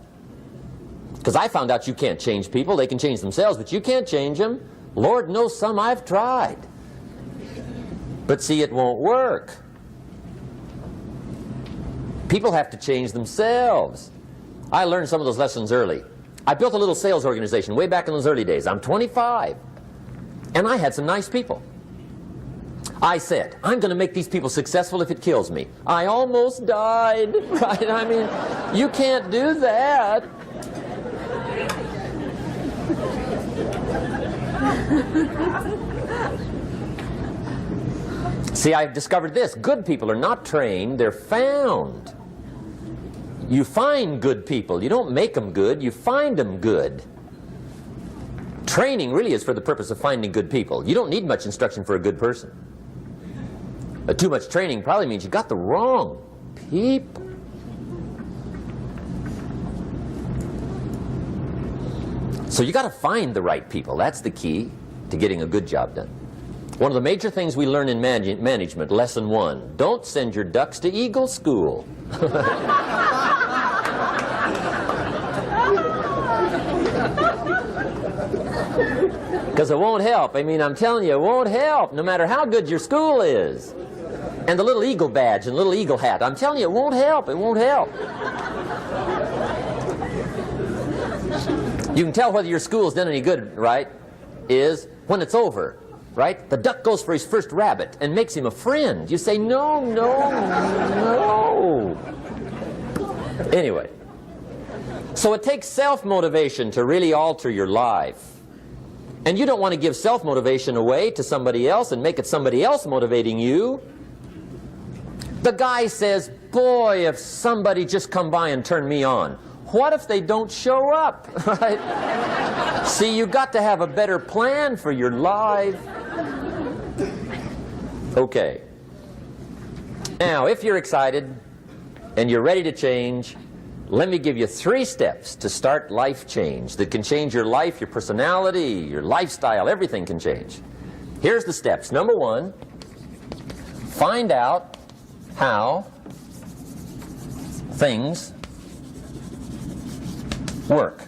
Because I found out you can't change people. They can change themselves, but you can't change them. Lord knows some I've tried. But see, it won't work. People have to change themselves. I learned some of those lessons early. I built a little sales organization way back in those early days. I'm 25. And I had some nice people. I said, I'm going to make these people successful if it kills me. I almost died, right? I mean, you can't do that. See, I've discovered this. Good people are not trained, they're found. You find good people. You don't make them good, you find them good. Training really is for the purpose of finding good people. You don't need much instruction for a good person. Too much training probably means you got the wrong people. So you got to find the right people. That's the key to getting a good job done. One of the major things we learn in management, lesson 1, don't send your ducks to Eagle School. Because it won't help. I mean, I'm telling you, it won't help, no matter how good your school is. And the little eagle badge and little eagle hat, I'm telling you, it won't help. It won't help. You can tell whether your school's done any good, right, is when it's over, right? The duck goes for his first rabbit and makes him a friend. You say, no, no, no. Anyway, so it takes self-motivation to really alter your life. And you don't want to give self-motivation away to somebody else and make it somebody else motivating you. The guy says, boy, if somebody just come by and turn me on. What if they don't show up? Right? See, you got to have a better plan for your life. Okay. Now, if you're excited and you're ready to change, let me give you 3 steps to start life change that can change your life, your personality, your lifestyle, everything can change. Here's the steps. Number 1, find out how things work.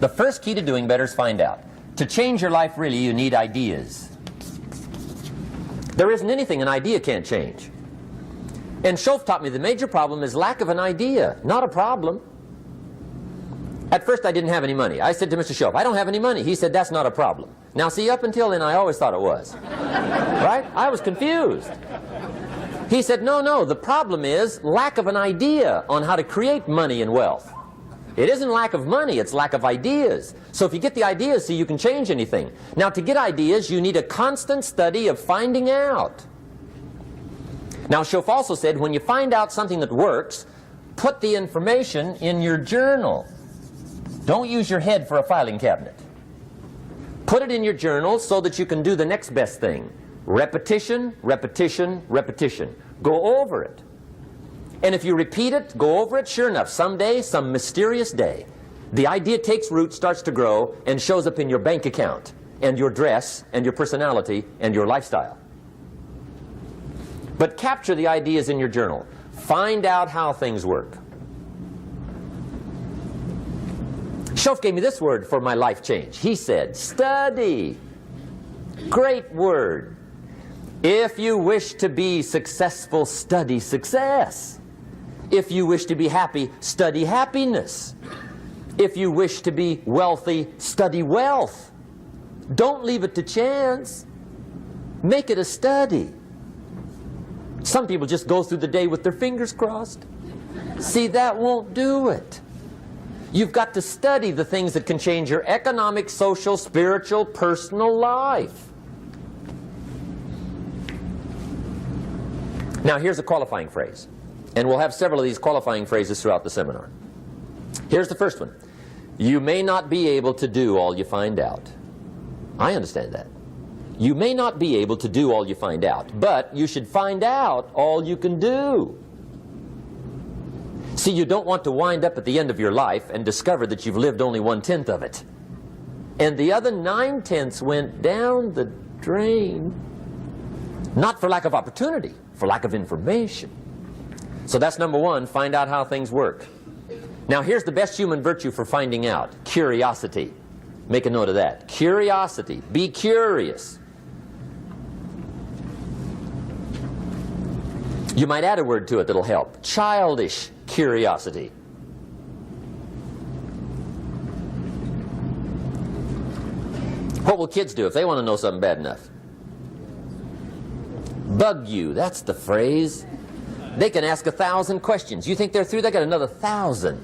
The first key to doing better is find out. To change your life, really, you need ideas. There isn't anything an idea can't change. And Schoaf taught me the major problem is lack of an idea, not a problem. At first I didn't have any money. I said to Mr. Schoaf, I don't have any money. He said, that's not a problem. Now see, up until then I always thought it was. Right? I was confused. He said, no, no, the problem is lack of an idea on how to create money and wealth. It isn't lack of money, it's lack of ideas. So if you get the ideas, see, you can change anything. Now to get ideas, you need a constant study of finding out. Now, Schoaf also said, when you find out something that works, put the information in your journal. Don't use your head for a filing cabinet. Put it in your journal so that you can do the next best thing. Repetition, repetition, repetition. Go over it. And if you repeat it, go over it, sure enough, someday, some mysterious day, the idea takes root, starts to grow, and shows up in your bank account, and your dress, and your personality, and your lifestyle. But capture the ideas in your journal. Find out how things work. Schoaf gave me this word for my life change. He said, study. Great word. If you wish to be successful, study success. If you wish to be happy, study happiness. If you wish to be wealthy, study wealth. Don't leave it to chance. Make it a study. Some people just go through the day with their fingers crossed. See, that won't do it. You've got to study the things that can change your economic, social, spiritual, personal life. Now, here's a qualifying phrase. And we'll have several of these qualifying phrases throughout the seminar. Here's the first one. You may not be able to do all you find out. I understand that. You may not be able to do all you find out, but you should find out all you can do. See, you don't want to wind up at the end of your life and discover that you've lived only 1/10 of it. And the other 9/10 went down the drain. Not for lack of opportunity, for lack of information. So that's number 1, find out how things work. Now here's the best human virtue for finding out, curiosity. Make a note of that. Curiosity. Be curious. You might add a word to it that'll help. Childish curiosity. What will kids do if they want to know something bad enough? Bug you. That's the phrase. They can ask 1,000 questions. You think they're through? They got another 1,000.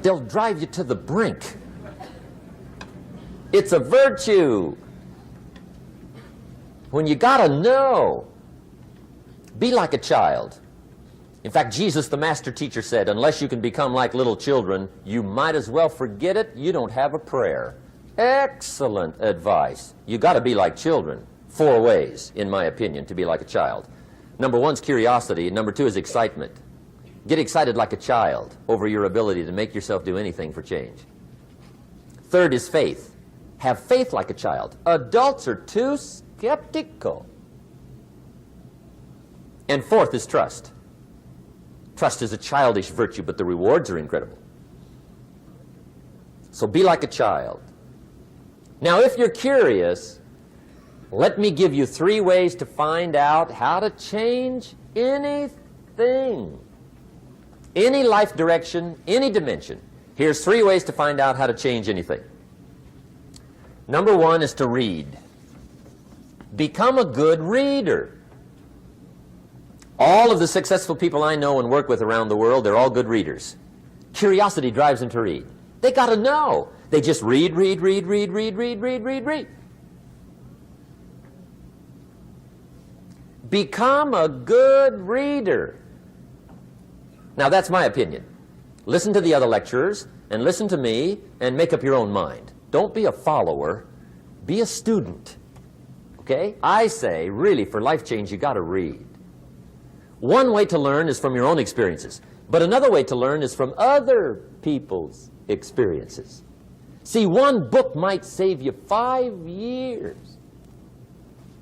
They'll drive you to the brink. It's a virtue. when you got to know. Be like a child. In fact, Jesus, the master teacher, said, unless you can become like little children, you might as well forget it. You don't have a prayer. Excellent advice. You got to be like children. 4 ways, in my opinion, to be like a child. Number 1 is curiosity. Number 2 is excitement. Get excited like a child over your ability to make yourself do anything for change. 3rd is faith. Have faith like a child. Adults are too skeptical. And 4th is trust. Trust is a childish virtue, but the rewards are incredible. So be like a child. Now, if you're curious, let me give you 3 ways to find out how to change anything. Any life direction, any dimension. Here's 3 ways to find out how to change anything. Number 1 is to read. Become a good reader. All of the successful people I know and work with around the world, they're all good readers. Curiosity drives them to read. They got to know. They just read. Become a good reader. Now, that's my opinion. Listen to the other lecturers and listen to me and make up your own mind. Don't be a follower. Be a student. Okay? I say, really, for life change, you got to read. One way to learn is from your own experiences, but another way to learn is from other people's experiences. See, one book might save you 5 years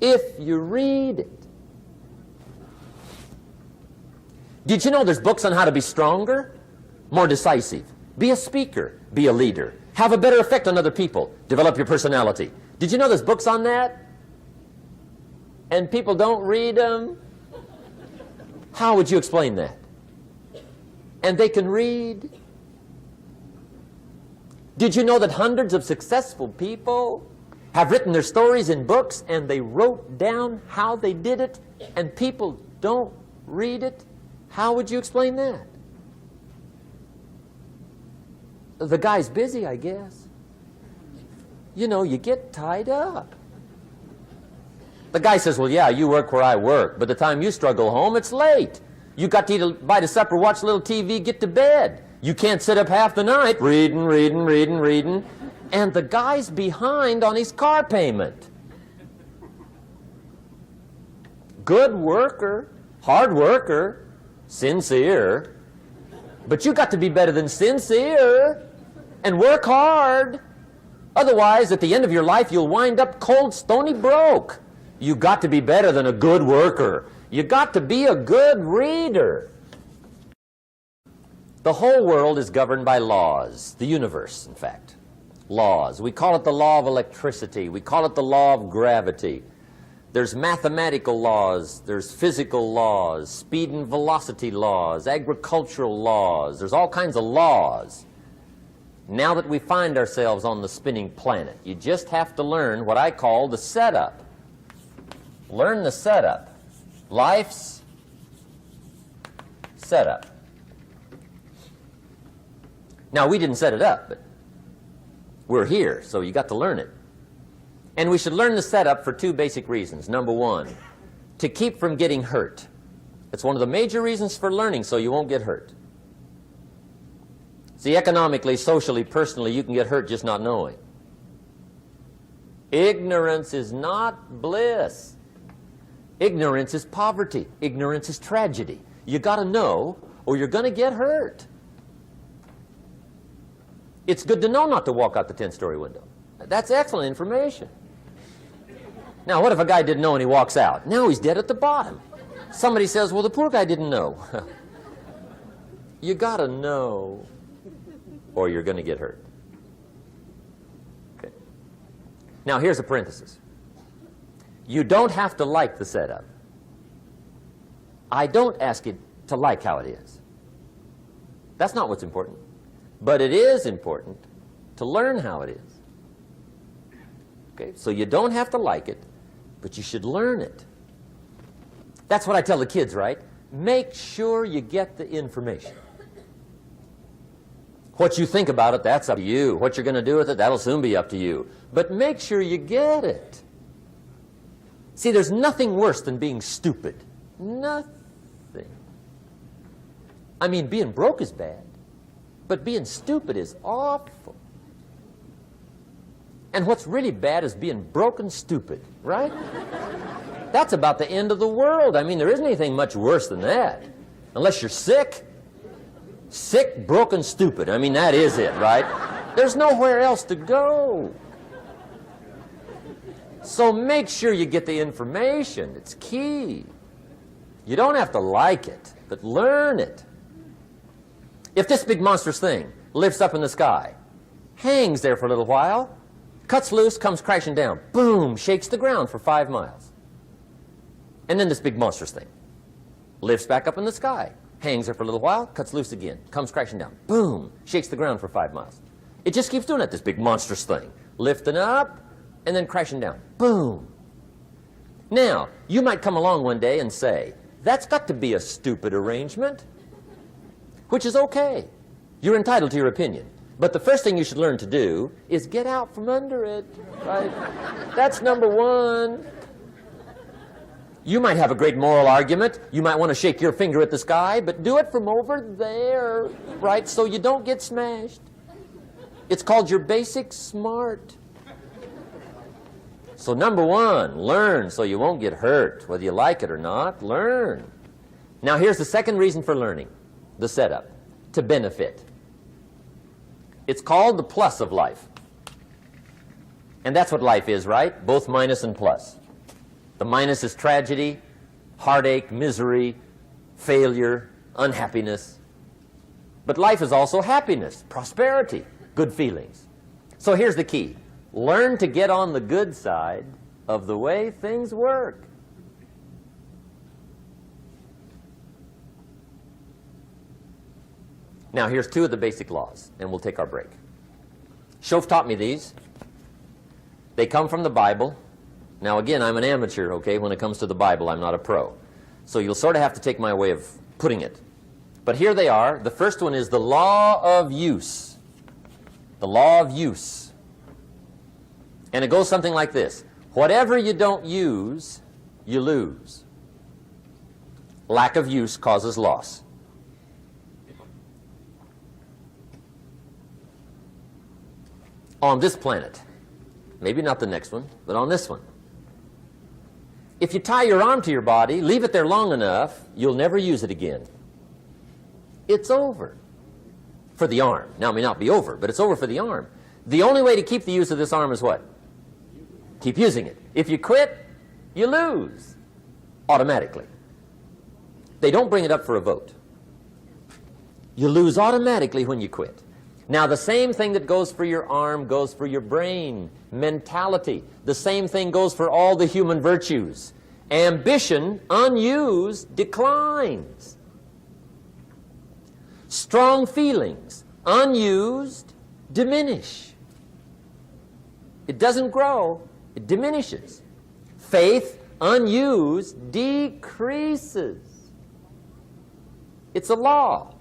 if you read it. Did you know there's books on how to be stronger, more decisive, be a speaker, be a leader, have a better effect on other people, develop your personality? Did you know there's books on that? And people don't read them? How would you explain that? And they can read? Did you know that hundreds of successful people have written their stories in books and they wrote down how they did it and people don't read it? How would you explain that? The guy's busy, I guess. You know, you get tied up. The guy says, well, yeah, you work where I work, but the time you struggle home, it's late. You got to eat a bite of supper, watch a little TV, get to bed. You can't sit up half the night reading. And the guy's behind on his car payment. Good worker, hard worker, sincere. But you got to be better than sincere and work hard. Otherwise, at the end of your life, you'll wind up cold, stony broke. You got to be better than a good worker. You got to be a good reader. The whole world is governed by laws. The universe, in fact. Laws. We call it the law of electricity. We call it the law of gravity. There's mathematical laws. There's physical laws. Speed and velocity laws. Agricultural laws. There's all kinds of laws. Now that we find ourselves on the spinning planet, you just have to learn what I call the setup. Learn the setup. Life's setup. Now, we didn't set it up, but we're here, so you got to learn it. And we should learn the setup for 2 basic reasons. Number 1, to keep from getting hurt. It's one of the major reasons for learning, so you won't get hurt. See, economically, socially, personally, you can get hurt just not knowing. Ignorance is not bliss. Ignorance is poverty. Ignorance is tragedy. You got to know, or you're going to get hurt. It's good to know not to walk out the 10-story window. That's excellent information. Now, what if a guy didn't know and he walks out? Now he's dead at the bottom. Somebody says, well, the poor guy didn't know. You got to know, or you're going to get hurt. Okay. Now, here's a parenthesis. You don't have to like the setup. I don't ask you to like how it is. That's not what's important. But it is important to learn how it is. Okay? So you don't have to like it, but you should learn it. That's what I tell the kids, right? Make sure you get the information. What you think about it, that's up to you. What you're going to do with it, that'll soon be up to you. But make sure you get it. See, there's nothing worse than being stupid. Nothing. I mean, being broke is bad, but being stupid is awful. And what's really bad is being broke and stupid, right? That's about the end of the world. I mean, there isn't anything much worse than that. Unless you're sick. Sick, broken, stupid. I mean, that is it, right? There's nowhere else to go. So make sure you get the information. It's key. You don't have to like it, but learn it. If this big monstrous thing lifts up in the sky, hangs there for a little while, cuts loose, comes crashing down, boom, shakes the ground for 5 miles. And then this big monstrous thing lifts back up in the sky, hangs there for a little while, cuts loose again, comes crashing down, boom, shakes the ground for 5 miles. It just keeps doing it, this big monstrous thing, lifting up and then crashing down, boom. Now, you might come along one day and say, that's got to be a stupid arrangement, which is okay. You're entitled to your opinion. But the first thing you should learn to do is get out from under it, right? That's number one. You might have a great moral argument. You might want to shake your finger at the sky, but do it from over there, right, so you don't get smashed. It's called your basic smart. So number one, learn so you won't get hurt. Whether you like it or not, learn. Now here's the second reason for learning, the setup, to benefit. It's called the plus of life. And that's what life is, right? Both minus and plus. The minus is tragedy, heartache, misery, failure, unhappiness. But life is also happiness, prosperity, good feelings. So here's the key. Learn to get on the good side of the way things work. Now, here's 2 of the basic laws, and we'll take our break. Shof taught me these. They come from the Bible. Now, again, I'm an amateur, okay? When it comes to the Bible, I'm not a pro. So you'll sort of have to take my way of putting it. But here they are. The first one is the law of use. The law of use. And it goes something like this. Whatever you don't use, you lose. Lack of use causes loss. On this planet, maybe not the next one, but on this one, if you tie your arm to your body, leave it there long enough, you'll never use it again. It's over for the arm. Now, it may not be over, but it's over for the arm. The only way to keep the use of this arm is what? Keep using it. If you quit, you lose automatically. They don't bring it up for a vote. You lose automatically when you quit. Now, the same thing that goes for your arm goes for your brain, mentality. The same thing goes for all the human virtues. Ambition, unused, declines. Strong feelings, unused, diminish. It doesn't grow, it diminishes. Faith, unused, decreases. It's a law.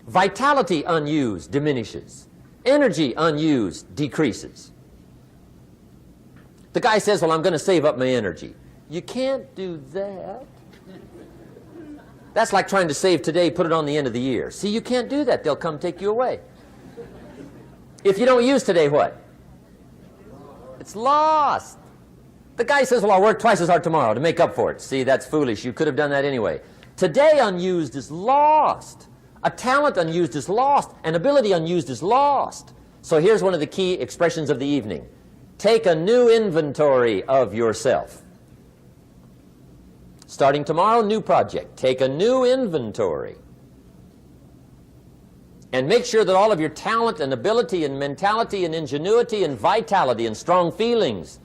Vitality unused diminishes. Energy unused decreases. The guy says, well, I'm going to save up my energy. You can't do that. That's like trying to save today, put it on the end of the year. See, you can't do that. They'll come take you away. If you don't use today, what? It's lost. The guy says, well, I'll work twice as hard tomorrow to make up for it. See, that's foolish. You could have done that anyway. Today unused is lost. A talent unused is lost. An ability unused is lost. So here's one of the key expressions of the evening. Take a new inventory of yourself. Starting tomorrow, new project. Take a new inventory. And make sure that all of your talent and ability and mentality and ingenuity and vitality and strong feelings,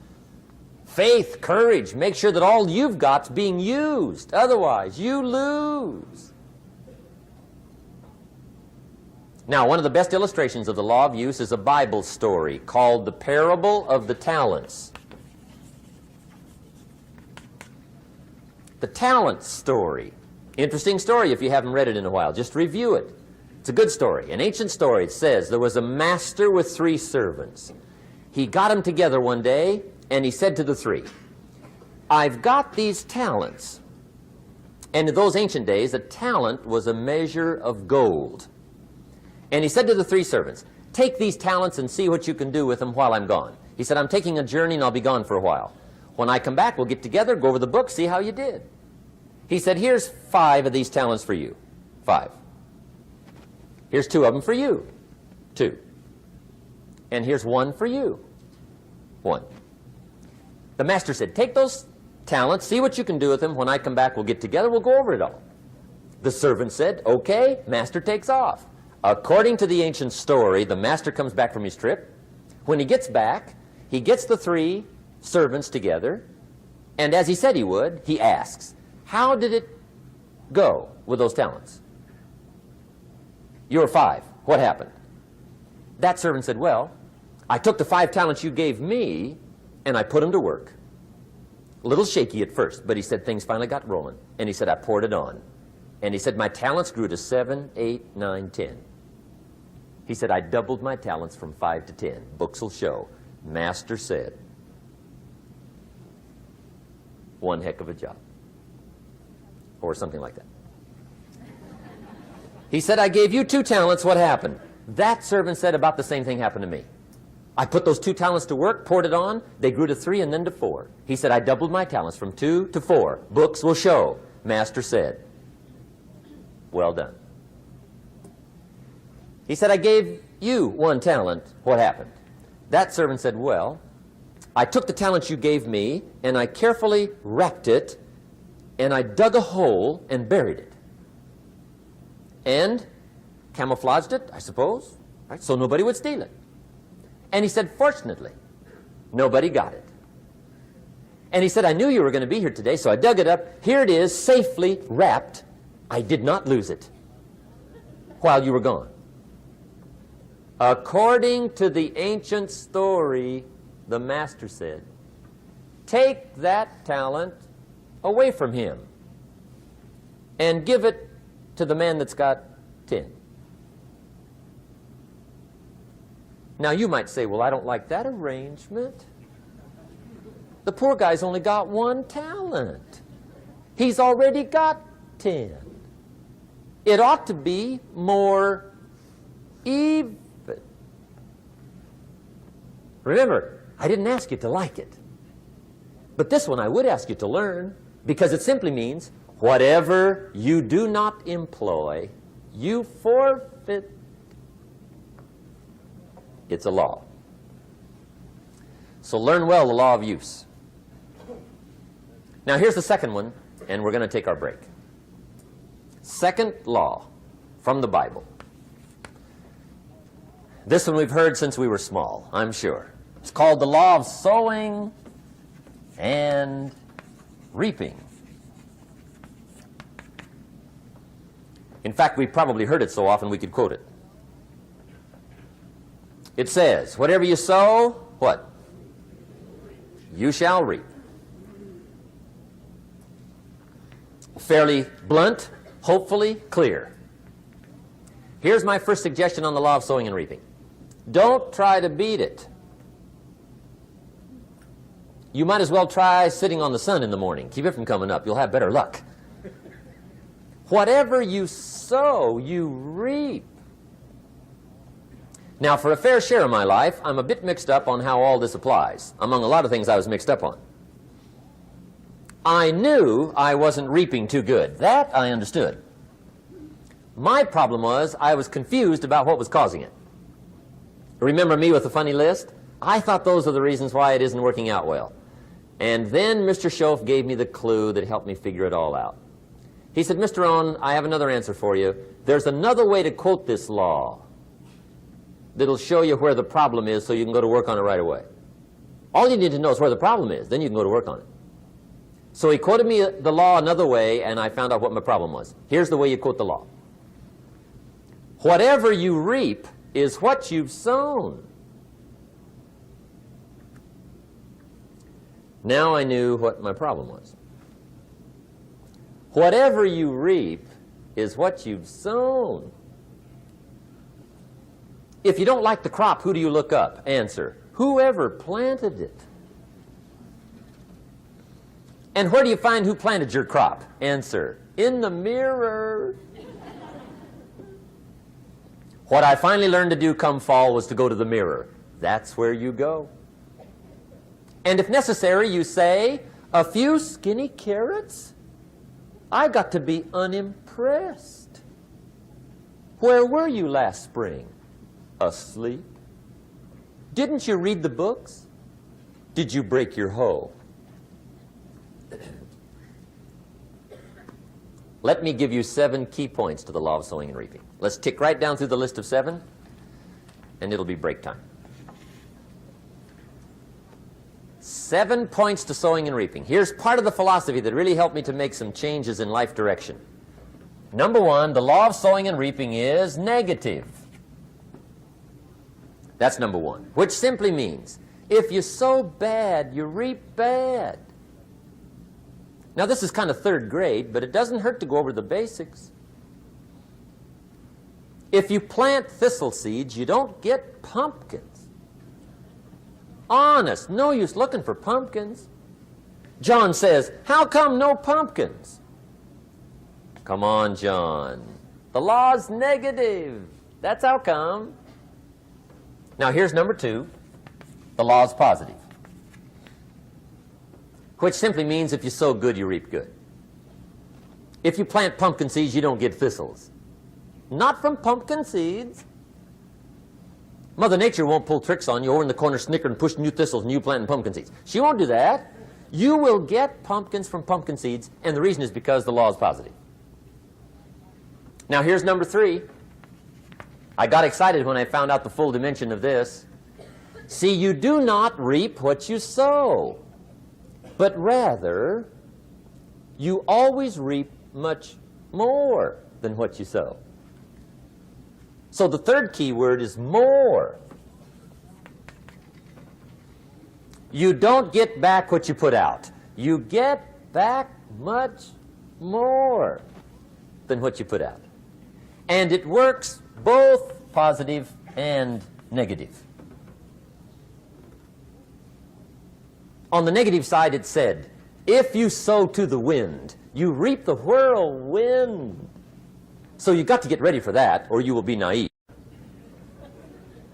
faith, courage, make sure that all you've got's being used. Otherwise, you lose. Now, one of the best illustrations of the law of use is a Bible story called the Parable of the Talents. The talent story. Interesting story if you haven't read it in a while. Just review it. It's a good story. An ancient story. It says there was a master with 3 servants. He got them together one day and he said to the 3, I've got these talents. And in those ancient days, a talent was a measure of gold. And he said to the 3 servants, take these talents and see what you can do with them while I'm gone. He said, I'm taking a journey and I'll be gone for a while. When I come back, we'll get together, go over the book, see how you did. He said, here's 5 of these talents for you. 5. Here's 2 of them for you. 2. And here's 1 for you. 1. The master said, take those talents, see what you can do with them. When I come back, we'll get together, we'll go over it all. The servant said, okay, master takes off. According to the ancient story, the master comes back from his trip. When he gets back, he gets the 3 servants together, and as he said he would, he asks, how did it go with those talents? You were 5. What happened? That servant said, well, I took the 5 talents you gave me, and I put them to work. A little shaky at first, but he said things finally got rolling. And he said, I poured it on. And he said, my talents grew to 7, 8, 9, 10. He said, I doubled my talents from 5 to 10. Books will show. Master said, one heck of a job. Or something like that. He said, I gave you 2 talents. What happened? That servant said, about the same thing happened to me. I put those 2 talents to work, poured it on. They grew to 3 and then to 4. He said, I doubled my talents from 2 to 4. Books will show. Master said, well done. He said, I gave you 1 talent. What happened? That servant said, well, I took the talent you gave me, and I carefully wrapped it, and I dug a hole and buried it. And camouflaged it, I suppose, right? So nobody would steal it. And he said, fortunately, nobody got it. And he said, I knew you were going to be here today, so I dug it up. Here it is, safely wrapped. I did not lose it while you were gone. According to the ancient story, the master said, take that talent away from him and give it to the man that's got 10. Now you might say, well, I don't like that arrangement. The poor guy's only got 1 talent. He's already got 10. It ought to be more even. Remember, I didn't ask you to like it. But this one I would ask you to learn, because it simply means whatever you do not employ, you forfeit. It's a law. So learn well the law of use. Now here's the second one, and we're going to take our break. Second law from the Bible. This one we've heard since we were small, I'm sure. It's called the law of sowing and reaping. In fact, we've probably heard it so often we could quote it. It says, whatever you sow, what? You shall reap. Fairly blunt, hopefully clear. Here's my first suggestion on the law of sowing and reaping. Don't try to beat it. You might as well try sitting on the sun in the morning. Keep it from coming up. You'll have better luck. Whatever you sow, you reap. Now, for a fair share of my life, I'm a bit mixed up on how all this applies. Among a lot of things I was mixed up on. I knew I wasn't reaping too good. That I understood. My problem was I was confused about what was causing it. Remember me with the funny list? I thought those are the reasons why it isn't working out well. And then Mr. Schoaf gave me the clue that helped me figure it all out. He said, Mr. Rohn, I have another answer for you. There's another way to quote this law that'll show you where the problem is so you can go to work on it right away. All you need to know is where the problem is. Then you can go to work on it. So he quoted me the law another way, and I found out what my problem was. Here's the way you quote the law. Whatever you reap is what you've sown. Now I knew what my problem was. Whatever you reap is what you've sown. If you don't like the crop, who do you look up? Answer, whoever planted it. And where do you find who planted your crop? Answer, in the mirror. What I finally learned to do come fall was to go to the mirror. That's where you go. And if necessary, you say, a few skinny carrots? I got to be unimpressed. Where were you last spring? Asleep. Didn't you read the books? Did you break your hoe? Let me give you 7 key points to the law of sowing and reaping. Let's tick right down through the list of 7, and it'll be break time. 7 points to sowing and reaping. Here's part of the philosophy that really helped me to make some changes in life direction. Number 1, the law of sowing and reaping is negative. That's number 1, which simply means if you sow bad, you reap bad. Now, this is kind of 3rd grade, but it doesn't hurt to go over the basics. If you plant thistle seeds, you don't get pumpkins. Honest, no use looking for pumpkins. John says, how come no pumpkins? Come on, John. The law's negative. That's how come. Now, here's number 2. The law's positive, which simply means if you sow good, you reap good. If you plant pumpkin seeds, you don't get thistles. Not from pumpkin seeds. Mother Nature won't pull tricks on you over in the corner snickering, pushing you thistles and you planting pumpkin seeds. She won't do that. You will get pumpkins from pumpkin seeds, and the reason is because the law is positive. Now, here's number 3. I got excited when I found out the full dimension of this. See, you do not reap what you sow, but rather, you always reap much more than what you sow. So the 3rd key word is more. You don't get back what you put out. You get back much more than what you put out. And it works both positive and negative. On the negative side, it said, if you sow to the wind, you reap the whirlwind. So you've got to get ready for that, or you will be naive.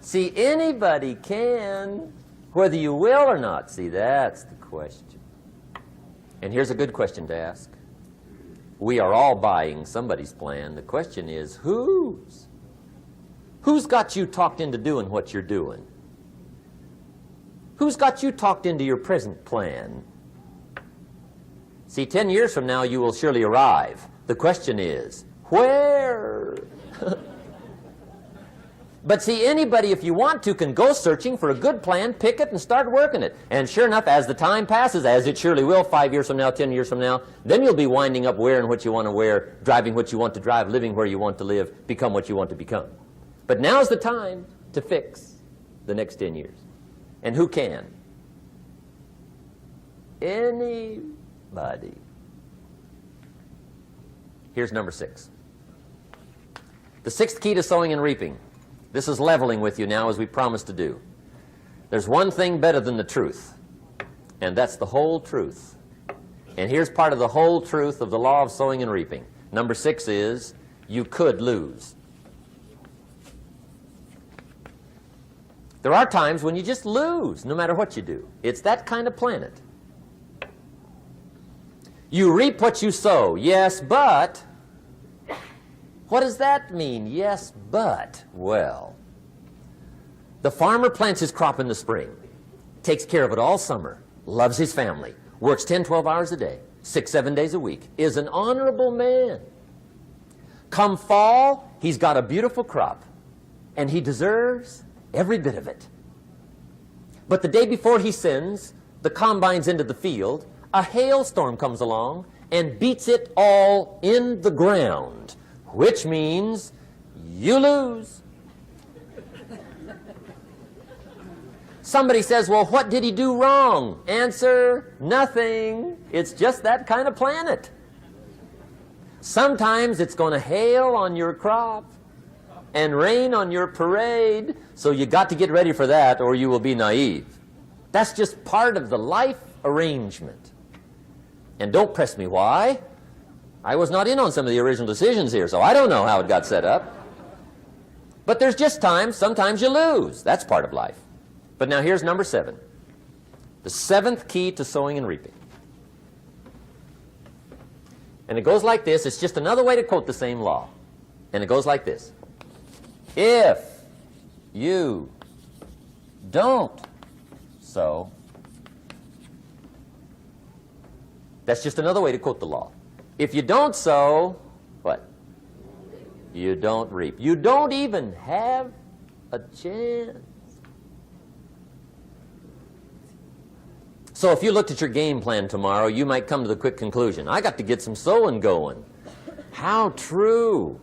See, anybody can, whether you will or not. See, that's the question. And here's a good question to ask. We are all buying somebody's plan. The question is, whose? Who's got you talked into doing what you're doing? Who's got you talked into your present plan? See, 10 years from now, you will surely arrive. The question is, where? But see, anybody, if you want to, can go searching for a good plan, pick it, and start working it. And sure enough, as the time passes, as it surely will 5 years from now, 10 years from now, then you'll be winding up wearing what you want to wear, driving what you want to drive, living where you want to live, become what you want to become. But now's the time to fix the next 10 years. And who can? Anybody. Here's number 6. The 6th key to sowing and reaping. This is leveling with you now, as we promised to do. There's one thing better than the truth, and that's the whole truth. And here's part of the whole truth of the law of sowing and reaping. Number 6 is, you could lose. There are times when you just lose, no matter what you do. It's that kind of planet. You reap what you sow, yes, but... What does that mean? Yes, but, well, the farmer plants his crop in the spring, takes care of it all summer, loves his family, works 10, 12 hours a day, 6, 7 days a week, is an honorable man. Come fall, he's got a beautiful crop, and he deserves every bit of it. But the day before he sends the combines into the field, a hailstorm comes along and beats it all in the ground. Which means you lose. Somebody says, well, what did he do wrong? Answer, nothing. It's just that kind of planet. Sometimes it's going to hail on your crop and rain on your parade, so you got to get ready for that or you will be naive. That's just part of the life arrangement. And don't press me why. I was not in on some of the original decisions here, so I don't know how it got set up. But there's just times, sometimes you lose. That's part of life. But now here's number 7. The 7th key to sowing and reaping. And it goes like this. It's just another way to quote the same law. And it goes like this. If you don't sow, that's just another way to quote the law. If you don't sow, what? You don't reap. You don't even have a chance. So if you looked at your game plan tomorrow, you might come to the quick conclusion, I got to get some sowing going. How true.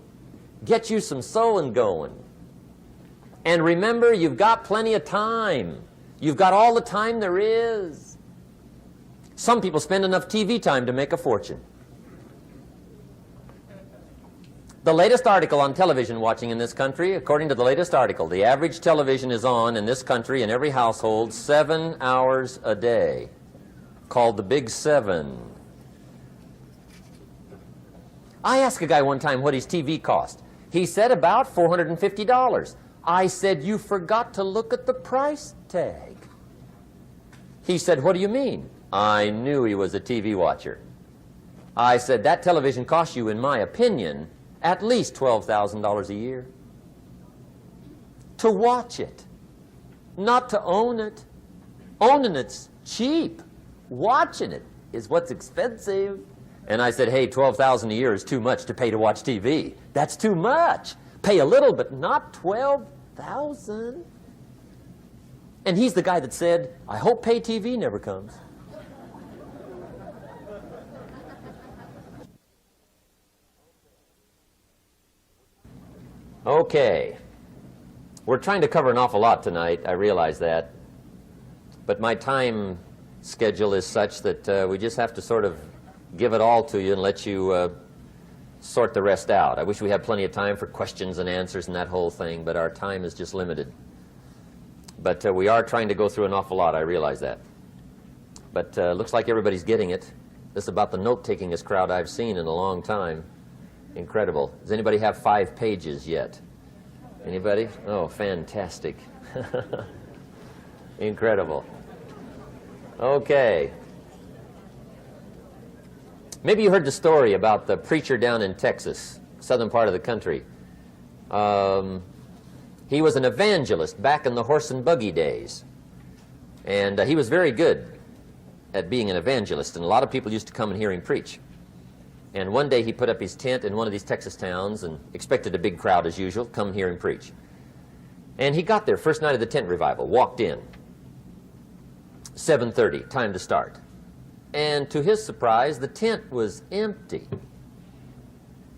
Get you some sowing going. And remember, you've got plenty of time. You've got all the time there is. Some people spend enough TV time to make a fortune. The latest article on television watching in this country, according to the latest article, the average television is on in this country in every household 7 hours a day, called the Big 7. I asked a guy one time what his TV cost. He said about $450. I said, you forgot to look at the price tag. He said, what do you mean? I knew he was a TV watcher. I said, that television costs you, in my opinion, at least $12,000 a year. To watch it, not to own it. Owning it's cheap. Watching it is what's expensive. And I said, hey, $12,000 a year is too much to pay to watch TV. That's too much. Pay a little, but not $12,000. And he's the guy that said, I hope pay TV never comes. Okay. We're trying to cover an awful lot tonight, I realize that. But my time schedule is such that we just have to sort of give it all to you and let you sort the rest out. I wish we had plenty of time for questions and answers and that whole thing, but our time is just limited. But we are trying to go through an awful lot, I realize that. But looks like everybody's getting it. This is about the note-takingest crowd I've seen in a long time. Incredible. Does anybody have 5 pages yet? Anybody? Oh, fantastic. Incredible. Okay. Maybe you heard the story about the preacher down in Texas, southern part of the country. He was an evangelist back in the horse and buggy days. And he was very good at being an evangelist, and a lot of people used to come and hear him preach. And one day he put up his tent in one of these Texas towns and expected a big crowd as usual, come hear him preach. And he got there, first night of the tent revival, walked in. 7:30, time to start. And to his surprise, the tent was empty.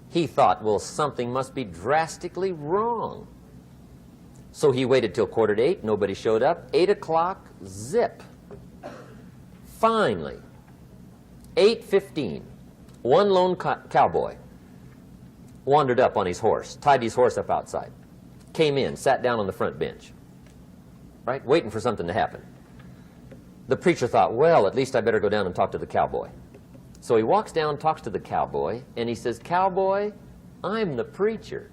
He thought, well, something must be drastically wrong. So he waited till 7:45, nobody showed up. 8 o'clock, zip. Finally, 8:15, one lone cowboy wandered up on his horse, tied his horse up outside, came in, sat down on the front bench, right, waiting for something to happen. The preacher thought, well, at least I better go down and talk to the cowboy. So he walks down, talks to the cowboy, and he says, Cowboy, I'm the preacher.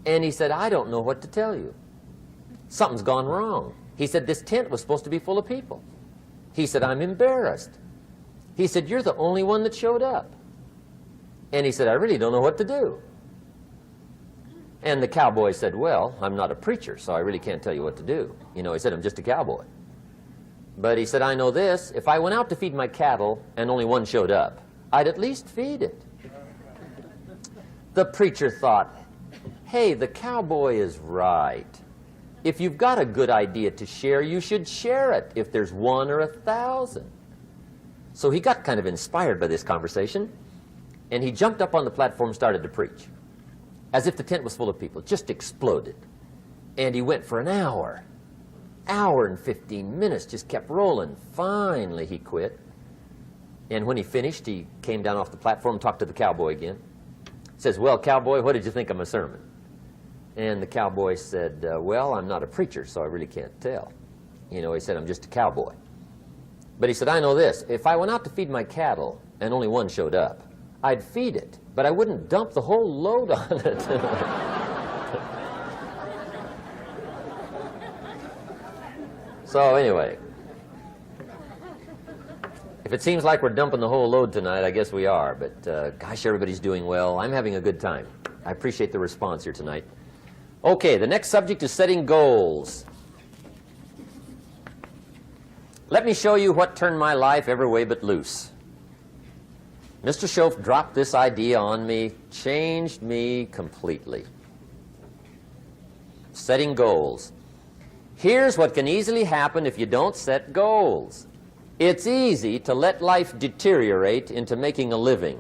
And he said, I don't know what to tell you. Something's gone wrong. He said, this tent was supposed to be full of people. He said, I'm embarrassed. He said, you're the only one that showed up. And he said, I really don't know what to do. And the cowboy said, well, I'm not a preacher, so I really can't tell you what to do. You know, he said, I'm just a cowboy. But he said, I know this, if I went out to feed my cattle and only one showed up, I'd at least feed it. The preacher thought, hey, the cowboy is right. If you've got a good idea to share, you should share it, if there's 1 or 1,000. So he got kind of inspired by this conversation, and he jumped up on the platform and started to preach, as if the tent was full of people. It just exploded. And he went for an hour and 15 minutes, just kept rolling. Finally, he quit. And when he finished, he came down off the platform and talked to the cowboy again. Says, well, cowboy, what did you think of my sermon? And the cowboy said, well, I'm not a preacher, so I really can't tell. You know, he said, I'm just a cowboy. But he said, I know this. If I went out to feed my cattle and only one showed up, I'd feed it, but I wouldn't dump the whole load on it. So anyway, if it seems like we're dumping the whole load tonight, I guess we are. But gosh, everybody's doing well. I'm having a good time. I appreciate the response here tonight. Okay, the next subject is setting goals. Let me show you what turned my life every way but loose. Mr. Schoaf dropped this idea on me, changed me completely. Setting goals. Here's what can easily happen if you don't set goals. It's easy to let life deteriorate into making a living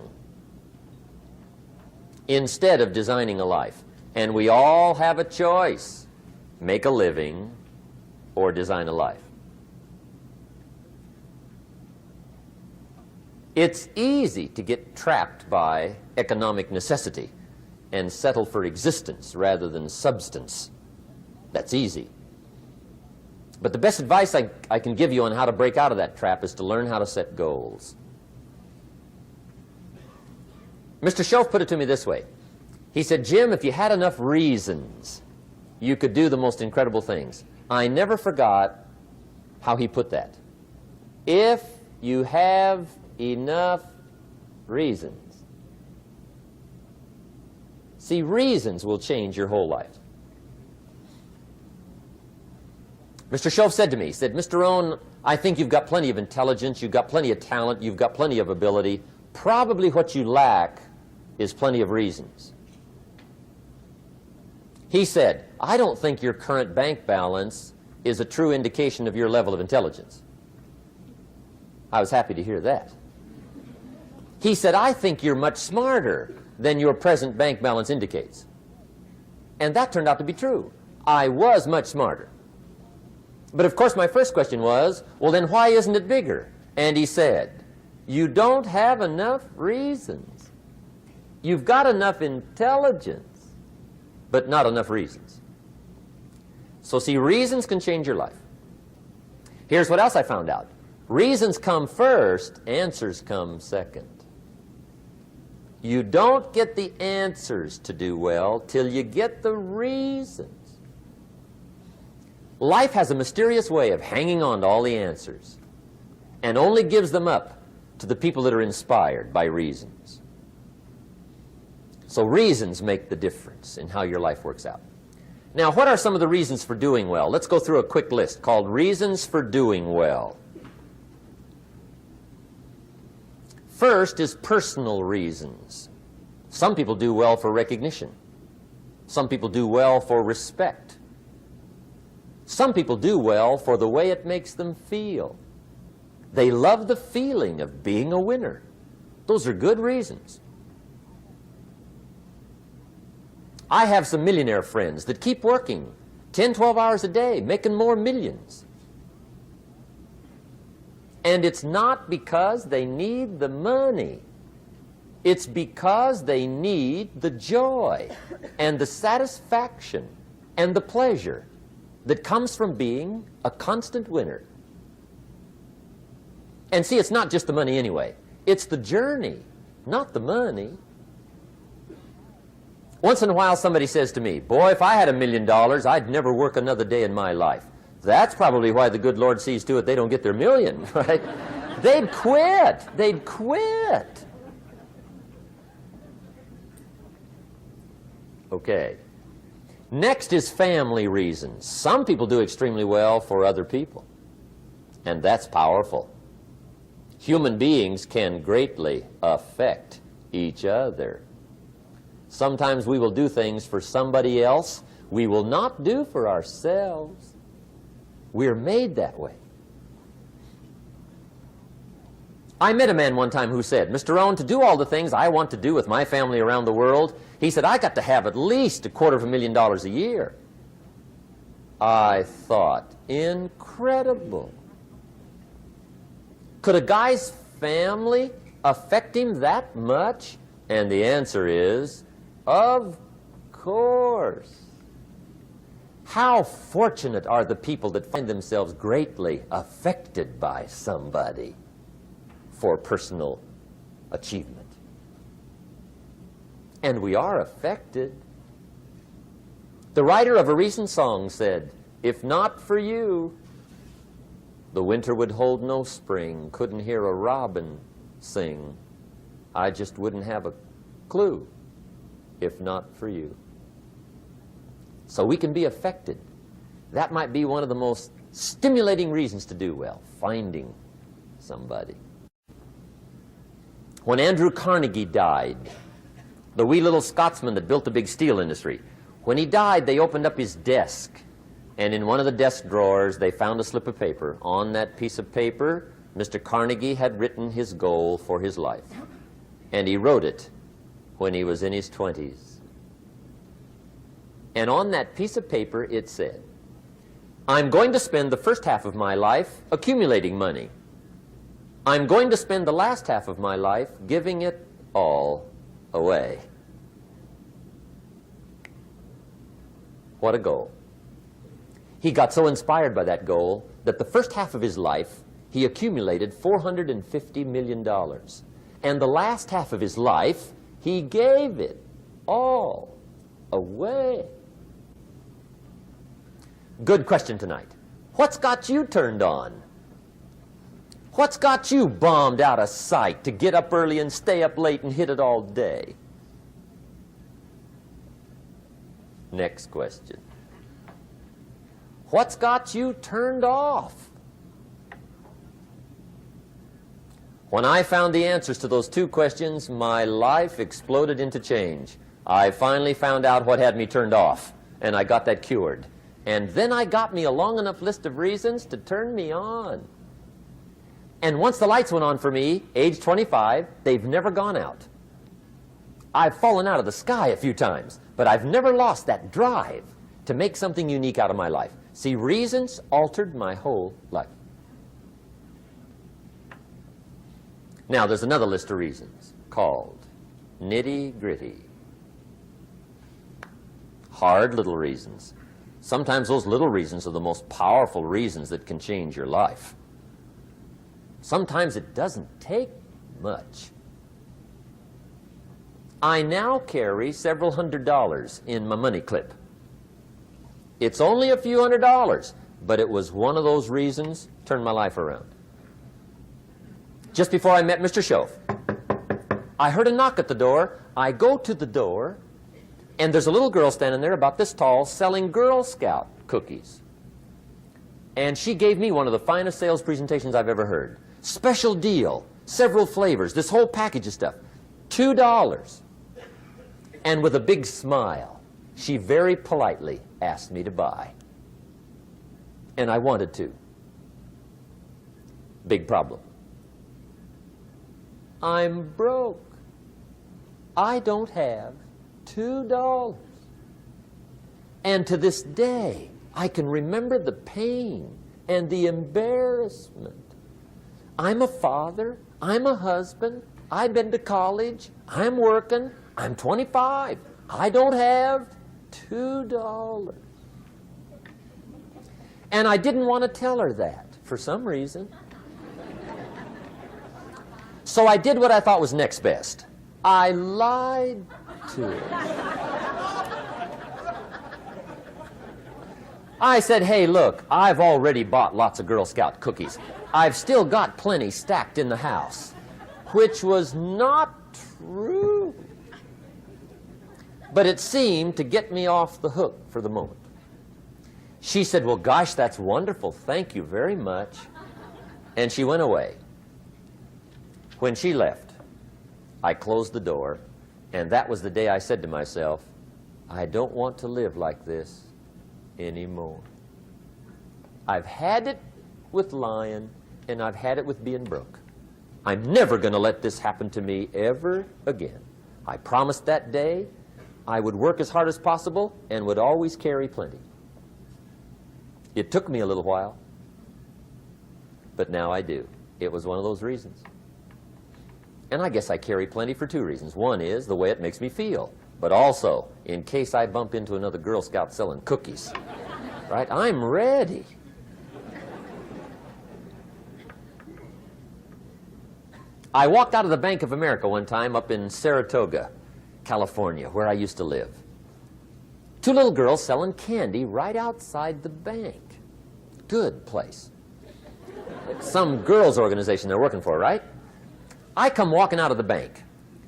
instead of designing a life. And we all have a choice. Make a living or design a life. It's easy to get trapped by economic necessity and settle for existence rather than substance. That's easy. But the best advice I can give you on how to break out of that trap is to learn how to set goals. Mr. Schoaf put it to me this way. He said, Jim, if you had enough reasons, you could do the most incredible things. I never forgot how he put that. If you have enough reasons. See, reasons will change your whole life. Mr. Schoaf said to me, he said, Mr. Rohn, I think you've got plenty of intelligence, you've got plenty of talent, you've got plenty of ability. Probably what you lack is plenty of reasons. He said, I don't think your current bank balance is a true indication of your level of intelligence. I was happy to hear that. He said, I think you're much smarter than your present bank balance indicates. And that turned out to be true. I was much smarter. But of course my first question was, well then why isn't it bigger? And he said, you don't have enough reasons. You've got enough intelligence, but not enough reasons. So see, reasons can change your life. Here's what else I found out. Reasons come first, answers come second. You don't get the answers to do well till you get the reasons. Life has a mysterious way of hanging on to all the answers and only gives them up to the people that are inspired by reasons. So reasons make the difference in how your life works out. Now, what are some of the reasons for doing well? Let's go through a quick list called Reasons for Doing Well. First is personal reasons. Some people do well for recognition. Some people do well for respect. Some people do well for the way it makes them feel. They love the feeling of being a winner. Those are good reasons. I have some millionaire friends that keep working 10, 12 hours a day, making more millions. And it's not because they need the money. It's because they need the joy and the satisfaction and the pleasure that comes from being a constant winner. And see, it's not just the money anyway. It's the journey, not the money. Once in a while somebody says to me, boy, if I had $1 million, I'd never work another day in my life. That's probably why the good Lord sees to it they don't get their million, right? They'd quit. They'd quit. Okay. Next is family reasons. Some people do extremely well for other people, and that's powerful. Human beings can greatly affect each other. Sometimes we will do things for somebody else we will not do for ourselves. We're made that way. I met a man one time who said, Mr. Rohn, to do all the things I want to do with my family around the world, he said, I got to have at least $250,000 a year. I thought, incredible. Could a guy's family affect him that much? And the answer is, of course. How fortunate are the people that find themselves greatly affected by somebody for personal achievement. And we are affected. The writer of a recent song said, "If not for you, the winter would hold no spring, couldn't hear a robin sing. I just wouldn't have a clue if not for you." So we can be affected. That might be one of the most stimulating reasons to do well, finding somebody. When Andrew Carnegie died, the wee little Scotsman that built the big steel industry, when he died, they opened up his desk, and in one of the desk drawers, they found a slip of paper. On that piece of paper, Mr. Carnegie had written his goal for his life, and he wrote it when he was in his 20s. And on that piece of paper, it said, "I'm going to spend the first half of my life accumulating money. I'm going to spend the last half of my life giving it all away." What a goal. He got so inspired by that goal that the first half of his life, he accumulated $450 million. And the last half of his life, he gave it all away. Good question tonight. What's got you turned on? What's got you bombed out of sight to get up early and stay up late and hit it all day? Next question. What's got you turned off? When I found the answers to those two questions, my life exploded into change. I finally found out what had me turned off, and I got that cured. And then I got me a long enough list of reasons to turn me on. And once the lights went on for me, age 25, they've never gone out. I've fallen out of the sky a few times, but I've never lost that drive to make something unique out of my life. See, reasons altered my whole life. Now, there's another list of reasons called nitty-gritty. Hard little reasons. Sometimes those little reasons are the most powerful reasons that can change your life. Sometimes it doesn't take much. I now carry several $100s in my money clip. It's only a few $100s, but it was one of those reasons turned my life around. Just before I met Mr. Schoaf, I heard a knock at the door. I go to the door, and there's a little girl standing there about this tall selling Girl Scout cookies. And she gave me one of the finest sales presentations I've ever heard. Special deal, several flavors, this whole package of stuff, $2. And with a big smile, she very politely asked me to buy. And I wanted to. Big problem. I'm broke. I don't have $2. And to this day, I can remember the pain and the embarrassment. I'm a father. I'm a husband. I've been to college. I'm working. I'm 25. I don't have $2. And I didn't want to tell her that for some reason. So I did what I thought was next best. I lied to her. I said, "Hey, look, I've already bought lots of Girl Scout cookies. I've still got plenty stacked in the house," which was not true. But it seemed to get me off the hook for the moment. She said, "Well, gosh, that's wonderful. Thank you very much." And she went away. When she left, I closed the door, and that was the day I said to myself, I don't want to live like this anymore. I've had it with lying, and I've had it with being broke. I'm never going to let this happen to me ever again. I promised that day I would work as hard as possible and would always carry plenty. It took me a little while, but now I do. It was one of those reasons. And I guess I carry plenty for two reasons. One is the way it makes me feel, but also in case I bump into another Girl Scout selling cookies. Right? I'm ready. I walked out of the Bank of America one time up in Saratoga, California, where I used to live. Two little girls selling candy right outside the bank. Good place. Some girls' organization they're working for, right? I come walking out of the bank.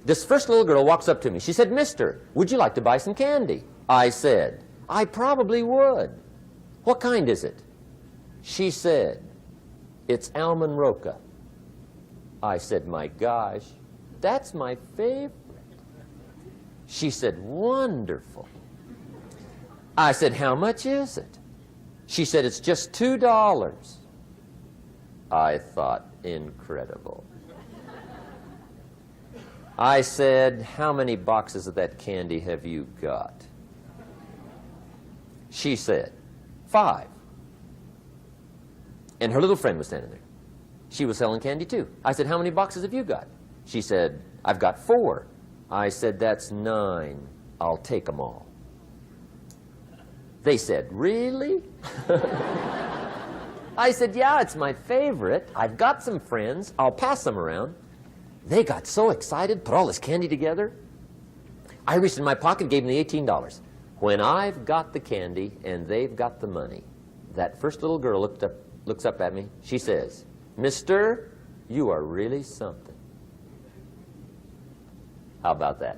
This first little girl walks up to me. She said, "Mister, would you like to buy some candy?" I said, "I probably would." "What kind is it?" She said, "It's almond roca." I said, "My gosh, that's my favorite." She said, "Wonderful." I said, "How much is it?" She said, "It's just $2. I thought, incredible. I said, "How many boxes of that candy have you got?" She said, 5. And her little friend was standing there. She was selling candy too. I said, "How many boxes have you got?" She said, "I've got 4. I said, "That's 9. I'll take them all." They said, "Really?" I said, "Yeah, it's my favorite. I've got some friends. I'll pass them around." They got so excited, put all this candy together. I reached in my pocket, gave them the $18. When I've got the candy and they've got the money, that first little girl looks up at me. She says, "Mister, you are really something." How about that?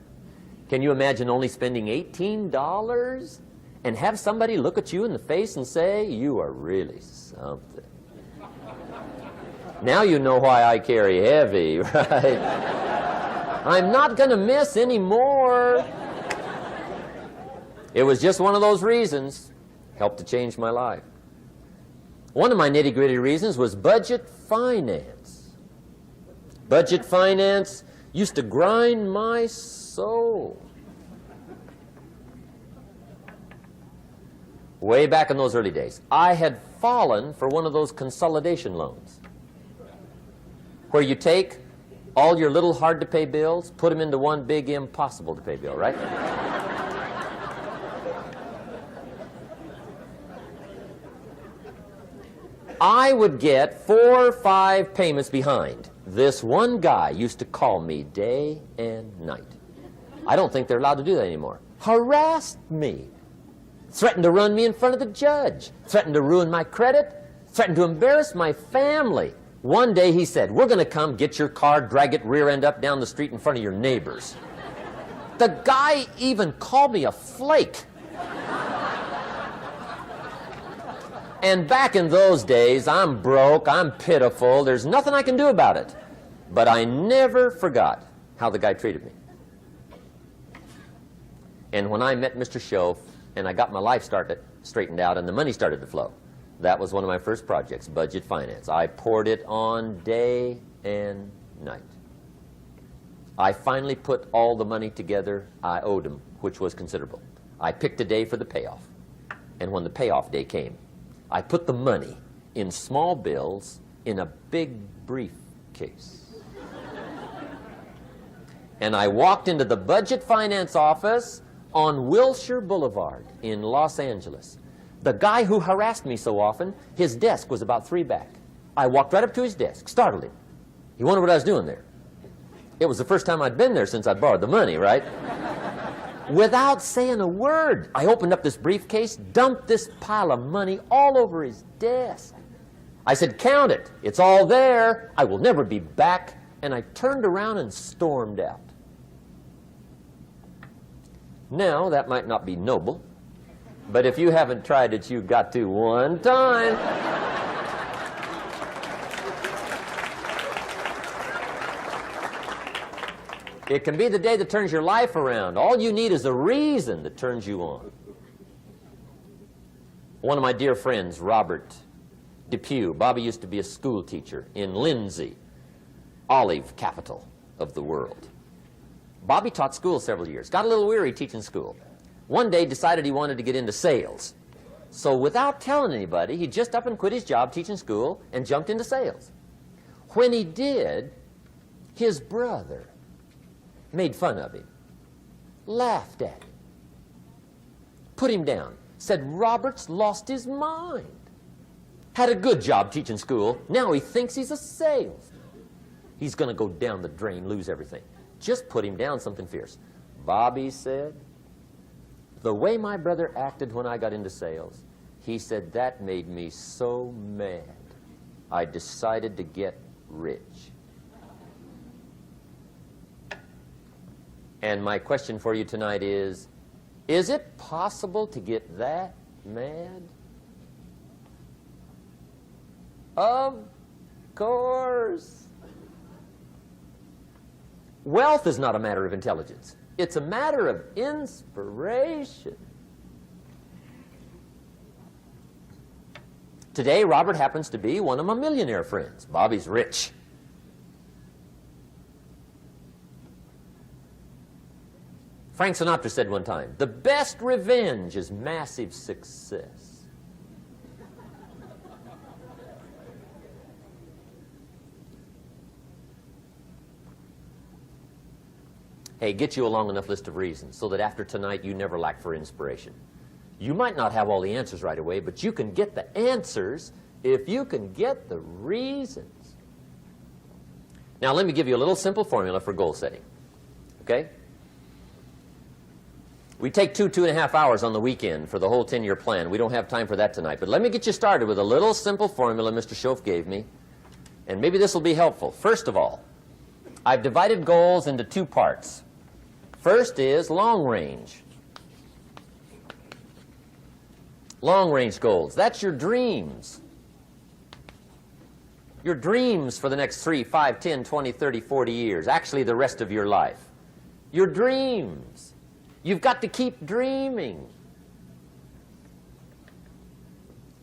Can you imagine only spending $18 and have somebody look at you in the face and say, "You are really something"? Now you know why I carry heavy, right? I'm not going to miss anymore. It was just one of those reasons. Helped to change my life. One of my nitty-gritty reasons was budget finance. Budget finance used to grind my soul. Way back in those early days, I had fallen for one of those consolidation loans, where you take all your little hard-to-pay bills, put them into one big impossible-to-pay bill, right? I would get 4 or 5 payments behind. This one guy used to call me day and night. I don't think they're allowed to do that anymore. Harassed me. Threatened to run me in front of the judge. Threatened to ruin my credit. Threatened to embarrass my family. One day he said, "We're going to come get your car, drag it rear end up down the street in front of your neighbors." The guy even called me a flake. And back in those days, I'm broke, I'm pitiful, there's nothing I can do about it. But I never forgot how the guy treated me. And when I met Mr. Schoaf and I got my life straightened out and the money started to flow, that was one of my first projects, budget finance. I poured it on day and night. I finally put all the money together I owed him, which was considerable. I picked a day for the payoff. And when the payoff day came, I put the money in small bills in a big briefcase. And I walked into the budget finance office on Wilshire Boulevard in Los Angeles. The guy who harassed me so often, his desk was about 3 back. I walked right up to his desk, startled him. He wondered what I was doing there. It was the first time I'd been there since I'd borrowed the money, right? Without saying a word, I opened up this briefcase, dumped this pile of money all over his desk. I said, "Count it. It's all there. I will never be back." And I turned around and stormed out. Now, that might not be noble, but if you haven't tried it, you've got to one time. It can be the day that turns your life around. All you need is a reason that turns you on. One of my dear friends, Robert Depew, Bobby used to be a school teacher in Lindsay, olive capital of the world. Bobby taught school several years, got a little weary teaching school. One day decided he wanted to get into sales. So without telling anybody, he just up and quit his job teaching school and jumped into sales. When he did, his brother made fun of him, laughed at him, put him down. said Robert's lost his mind. Had a good job teaching school. Now he thinks he's a salesman. He's going to go down the drain, lose everything. Just put him down something fierce. Bobby said, the way my brother acted when I got into sales, he said, that made me so mad. I decided to get rich. And my question for you tonight is it possible to get that mad? Of course. Wealth is not a matter of intelligence. It's a matter of inspiration. Today, Robert happens to be one of my millionaire friends. Bobby's rich. Frank Sinatra said one time, the best revenge is massive success. Hey, get you a long enough list of reasons so that after tonight you never lack for inspiration. You might not have all the answers right away, but you can get the answers if you can get the reasons. Now, let me give you a little simple formula for goal setting. Okay? We take 2.5 hours on the weekend for the whole 10-year plan. We don't have time for that tonight. But let me get you started with a little simple formula Mr. Schoaf gave me. And maybe this will be helpful. First of all, I've divided goals into 2 parts. First is long range. Long range goals. That's your dreams. Your dreams for the next 3, 5, 10, 20, 30, 40 years. Actually, the rest of your life. Your dreams. You've got to keep dreaming.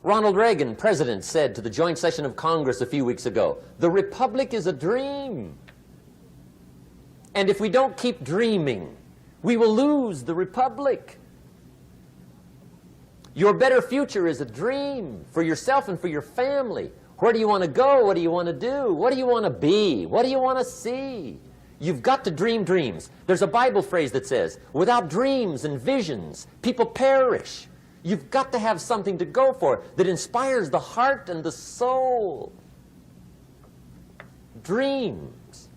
Ronald Reagan, president, said to the joint session of Congress a few weeks ago, the Republic is a dream. And if we don't keep dreaming, we will lose the Republic. Your better future is a dream for yourself and for your family. Where do you want to go? What do you want to do? What do you want to be? What do you want to see? You've got to dream dreams. There's a Bible phrase that says, without dreams and visions, people perish. You've got to have something to go for that inspires the heart and the soul. Dreams.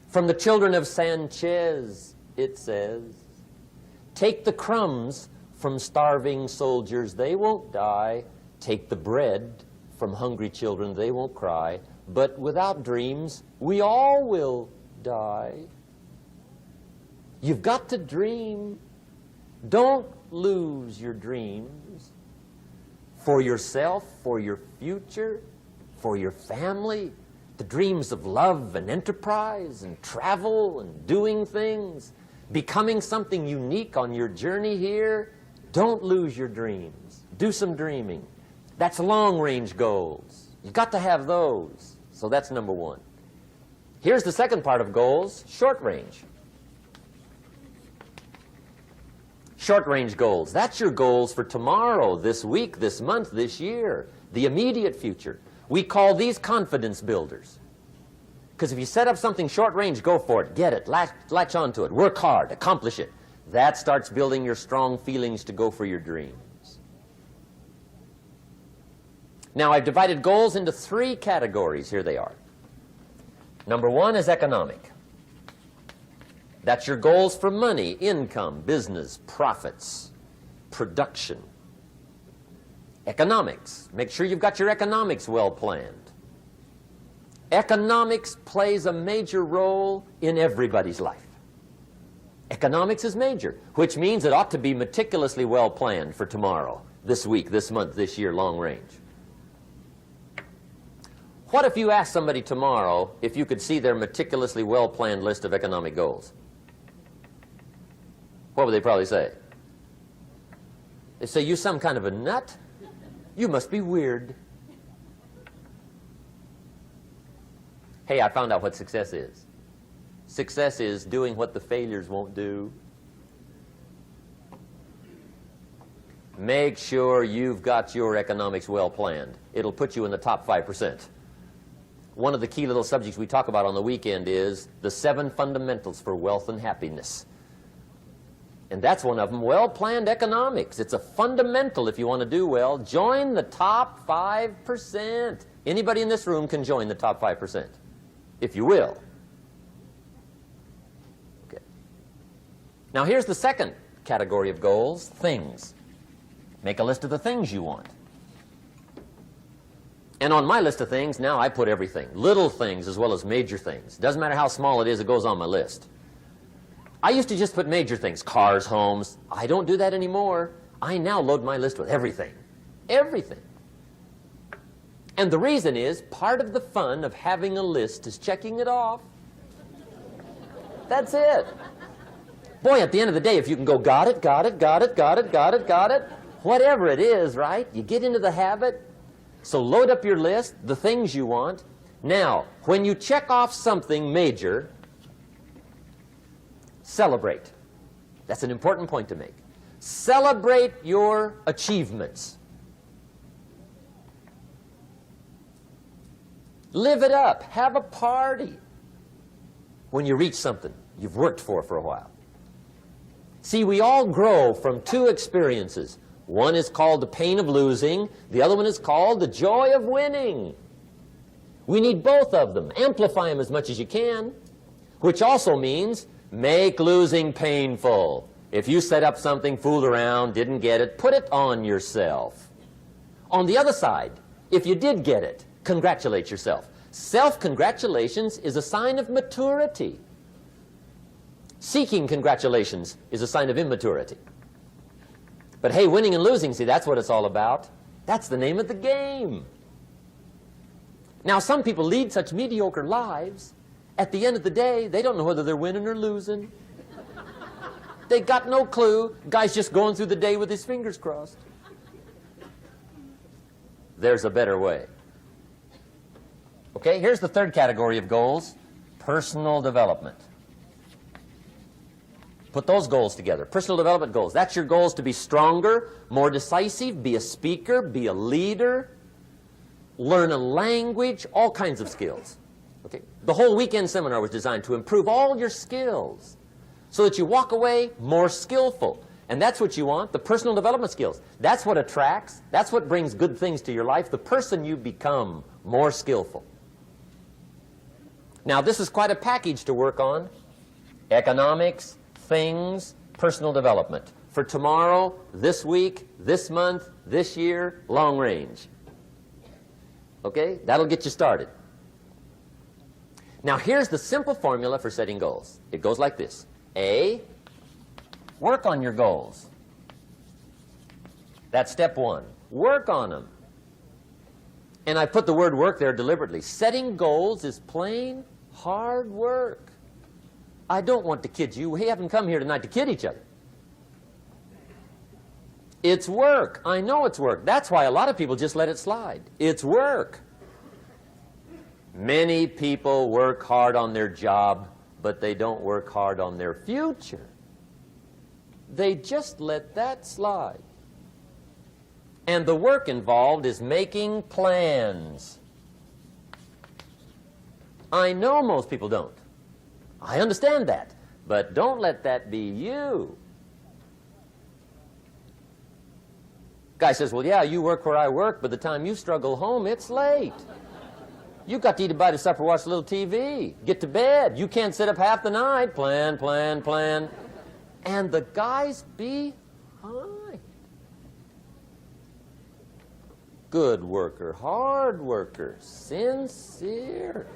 From the children of Sanchez, it says, take the crumbs from starving soldiers, they won't die. Take the bread from hungry children, they won't cry. But without dreams, we all will die. You've got to dream. Don't lose your dreams for yourself, for your future, for your family. The dreams of love and enterprise and travel and doing things, becoming something unique on your journey here. Don't lose your dreams. Do some dreaming. That's long-range goals. You've got to have those. So that's number 1. Here's the second part of goals, short-range. Short-range goals. That's your goals for tomorrow, this week, this month, this year, the immediate future. We call these confidence builders. Because if you set up something short-range, go for it, get it, latch onto it, work hard, accomplish it. That starts building your strong feelings to go for your dreams. Now, I've divided goals into 3 categories. Here they are. Number 1 is economic. That's your goals for money, income, business, profits, production. Economics. Make sure you've got your economics well planned. Economics plays a major role in everybody's life. Economics is major, which means it ought to be meticulously well planned for tomorrow, this week, this month, this year, long range. What if you asked somebody tomorrow if you could see their meticulously well-planned list of economic goals? What would they probably say? They'd say, you some kind of a nut? You must be weird. Hey, I found out what success is. Success is doing what the failures won't do. Make sure you've got your economics well planned. It'll put you in the top 5%. One of the key little subjects we talk about on the weekend is the 7 fundamentals for wealth and happiness. And that's one of them, well-planned economics. It's a fundamental if you want to do well. Join the top 5%. Anybody in this room can join the top 5%, if you will. Okay. Now here's the second category of goals, things. Make a list of the things you want. And on my list of things, now I put everything. Little things as well as major things. Doesn't matter how small it is, it goes on my list. I used to just put major things, cars, homes. I don't do that anymore. I now load my list with everything. Everything. And the reason is, part of the fun of having a list is checking it off. That's it. Boy, at the end of the day, if you can go, got it, got it, got it, got it, got it, got it, whatever it is, right? You get into the habit. So load up your list, the things you want. Now, when you check off something major, celebrate. That's an important point to make. Celebrate your achievements. Live it up. Have a party when you reach something you've worked for a while. See, we all grow from two experiences. One is called the pain of losing. The other one is called the joy of winning. We need both of them. Amplify them as much as you can, which also means make losing painful. If you set up something, fooled around, didn't get it, put it on yourself. On the other side, if you did get it, congratulate yourself. Self-congratulations is a sign of maturity. Seeking congratulations is a sign of immaturity. But hey, winning and losing, see, that's what it's all about. That's the name of the game. Now, some people lead such mediocre lives, at the end of the day, they don't know whether they're winning or losing. They got no clue. Guy's just going through the day with his fingers crossed. There's a better way. Okay, here's the third category of goals, personal development. Put those goals together. Personal development goals. That's your goals to be stronger, more decisive, be a speaker, be a leader, learn a language, all kinds of skills. Okay? The whole weekend seminar was designed to improve all your skills so that you walk away more skillful. And that's what you want, the personal development skills. That's what attracts, that's what brings good things to your life, the person you become more skillful. Now, this is quite a package to work on. Economics, things, personal development. For tomorrow, this week, this month, this year, long range. Okay? That'll get you started. Now, here's the simple formula for setting goals. It goes like this. A, work on your goals. That's step one. Work on them. And I put the word work there deliberately. Setting goals is plain hard work. I don't want to kid you. We haven't come here tonight to kid each other. It's work. I know it's work. That's why a lot of people just let it slide. It's work. Many people work hard on their job, but they don't work hard on their future. They just let that slide. And the work involved is making plans. I know most people don't. I understand that. But don't let that be you. Guy says, well, yeah, you work where I work. By the time you struggle home, it's late. You got to eat a bite of supper, watch a little TV, get to bed. You can't sit up half the night. Plan, plan, plan. And the guy's behind. Good worker, hard worker, sincere.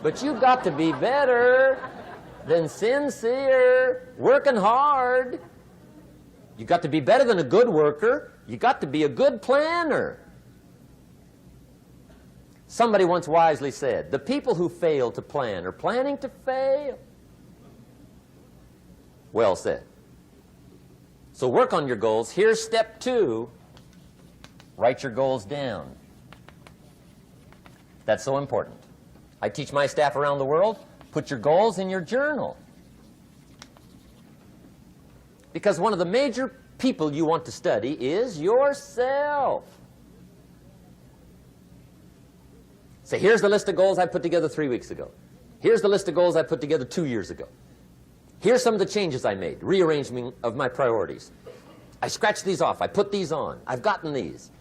But you've got to be better than sincere, working hard. You've got to be better than a good worker. You've got to be a good planner. Somebody once wisely said, the people who fail to plan are planning to fail. Well said. So work on your goals. Here's step two. Write your goals down. That's so important. I teach my staff around the world, put your goals in your journal. Because one of the major people you want to study is yourself. Say, here's the list of goals I put together 3 weeks ago. Here's the list of goals I put together 2 years ago. Here's some of the changes I made, rearrangement of my priorities. I scratched these off. I put these on. I've gotten these.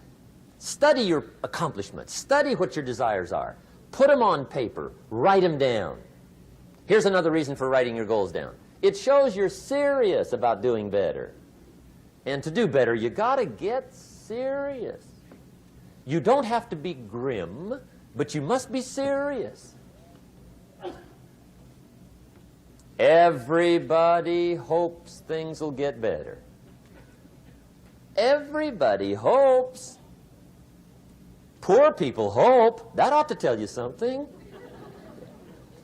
Study your accomplishments. Study what your desires are. Put them on paper. Write them down. Here's another reason for writing your goals down. It shows you're serious about doing better. And to do better, you got to get serious. You don't have to be grim, but you must be serious. Everybody hopes things will get better. Everybody hopes. Poor people hope. That ought to tell you something.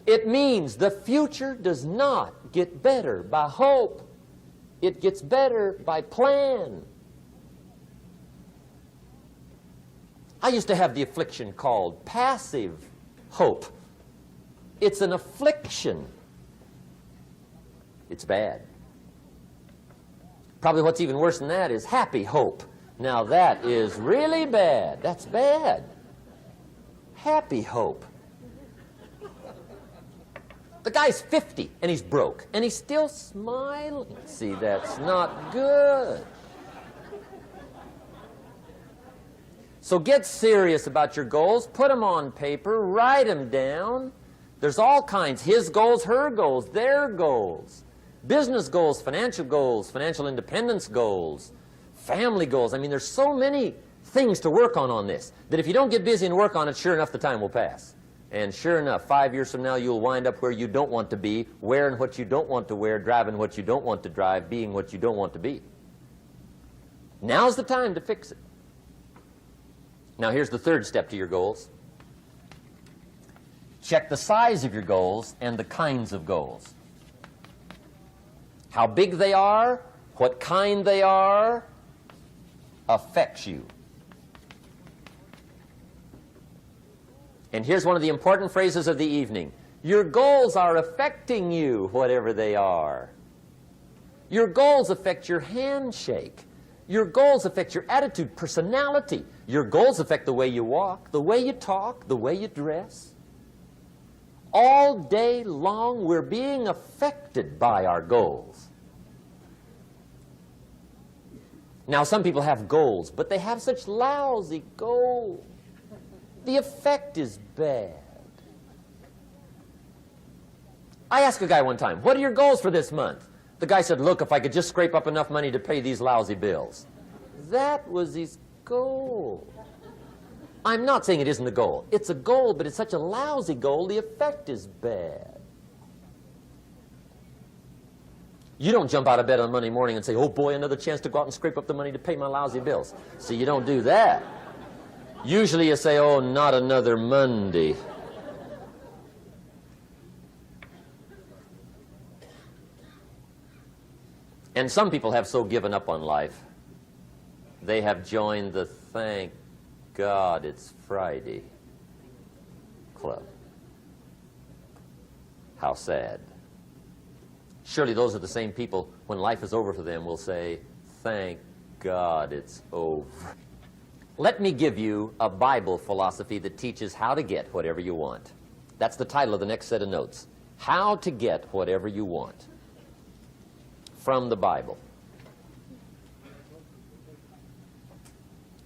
It means the future does not get better by hope. It gets better by plan. I used to have the affliction called passive hope. It's an affliction. It's bad. Probably what's even worse than that is happy hope. Now that is really bad. That's bad. Happy hope. The guy's 50 and he's broke and he's still smiling. See, that's not good. So get serious about your goals. Put them on paper. Write them down. There's all kinds. His goals, her goals, their goals. Business goals, financial independence goals, family goals. I mean, there's so many things to work on this that if you don't get busy and work on it, sure enough, the time will pass. And sure enough, 5 years from now, you'll wind up where you don't want to be, wearing what you don't want to wear, driving what you don't want to drive, being what you don't want to be. Now's the time to fix it. Now, here's the third step to your goals. Check the size of your goals and the kinds of goals. How big they are, what kind they are, affects you. And here's one of the important phrases of the evening. Your goals are affecting you, whatever they are. Your goals affect your handshake. Your goals affect your attitude, personality. Your goals affect the way you walk, the way you talk, the way you dress. All day long, we're being affected by our goals. Now, some people have goals, but they have such lousy goals. The effect is bad. I asked a guy one time, what are your goals for this month? The guy said, look, if I could just scrape up enough money to pay these lousy bills. That was his goal. I'm not saying it isn't a goal. It's a goal, but it's such a lousy goal, the effect is bad. You don't jump out of bed on Monday morning and say, oh boy, another chance to go out and scrape up the money to pay my lousy bills. See, you don't do that. Usually you say, oh, not another Monday. And some people have so given up on life, they have joined the thank God it's Friday club. How sad. Surely those are the same people, when life is over for them, will say, thank God it's over. Let me give you a Bible philosophy that teaches how to get whatever you want. That's the title of the next set of notes. How to get whatever you want. From the Bible.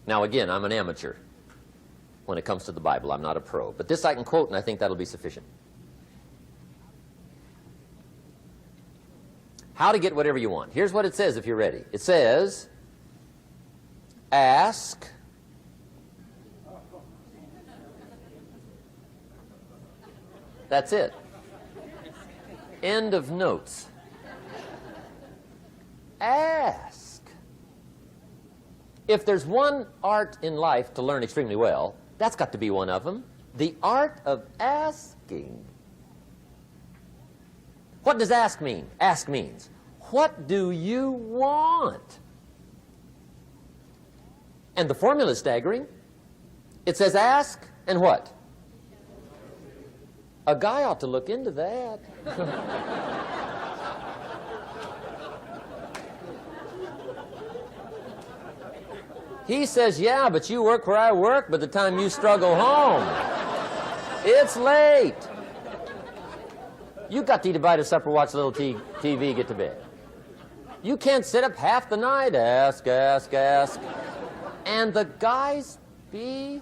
Now again, I'm an amateur when it comes to the Bible. I'm not a pro. But this I can quote, and I think that'll be sufficient. How to get whatever you want. Here's what it says if you're ready. It says, ask. That's it. End of notes. Ask. If there's one art in life to learn extremely well, that's got to be one of them. The art of asking. What does ask mean? Ask means, what do you want? And the formula is staggering. It says ask and what? A guy ought to look into that. He says, yeah, but you work where I work. By the time you struggle home, it's late. You got to eat a bite of supper, watch a little TV, get to bed. You can't sit up half the night, ask. And the guys be,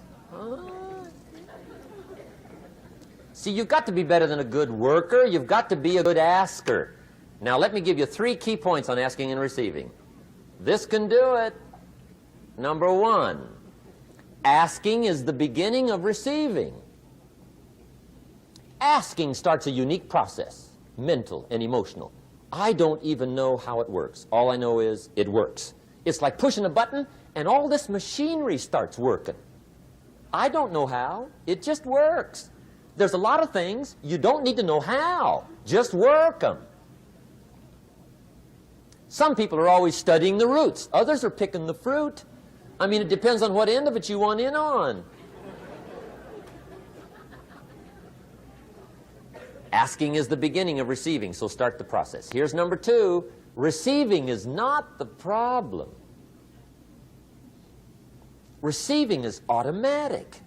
See, you've got to be better than a good worker. You've got to be a good asker. Now, let me give you 3 key points on asking and receiving. This can do it. Number 1, asking is the beginning of receiving. Asking starts a unique process, mental and emotional. I don't even know how it works. All I know is it works. It's like pushing a button and all this machinery starts working. I don't know how. It just works. There's a lot of things you don't need to know how. Just work them. Some people are always studying the roots. Others are picking the fruit. I mean, it depends on what end of it you want in on. Asking is the beginning of receiving, so start the process. Here's number 2. Receiving is not the problem. Receiving is automatic.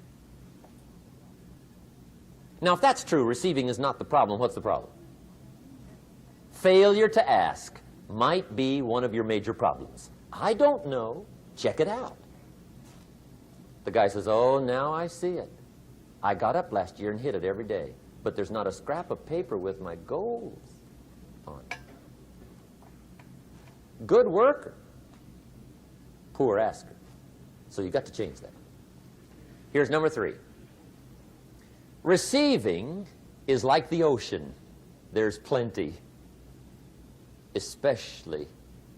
Now, if that's true, receiving is not the problem, what's the problem? Failure to ask might be one of your major problems. I don't know. Check it out. The guy says, oh, now I see it. I got up last year and hit it every day, but there's not a scrap of paper with my goals on it. Good worker, poor asker. So you've got to change that. Here's number 3. Receiving is like the ocean. There's plenty, especially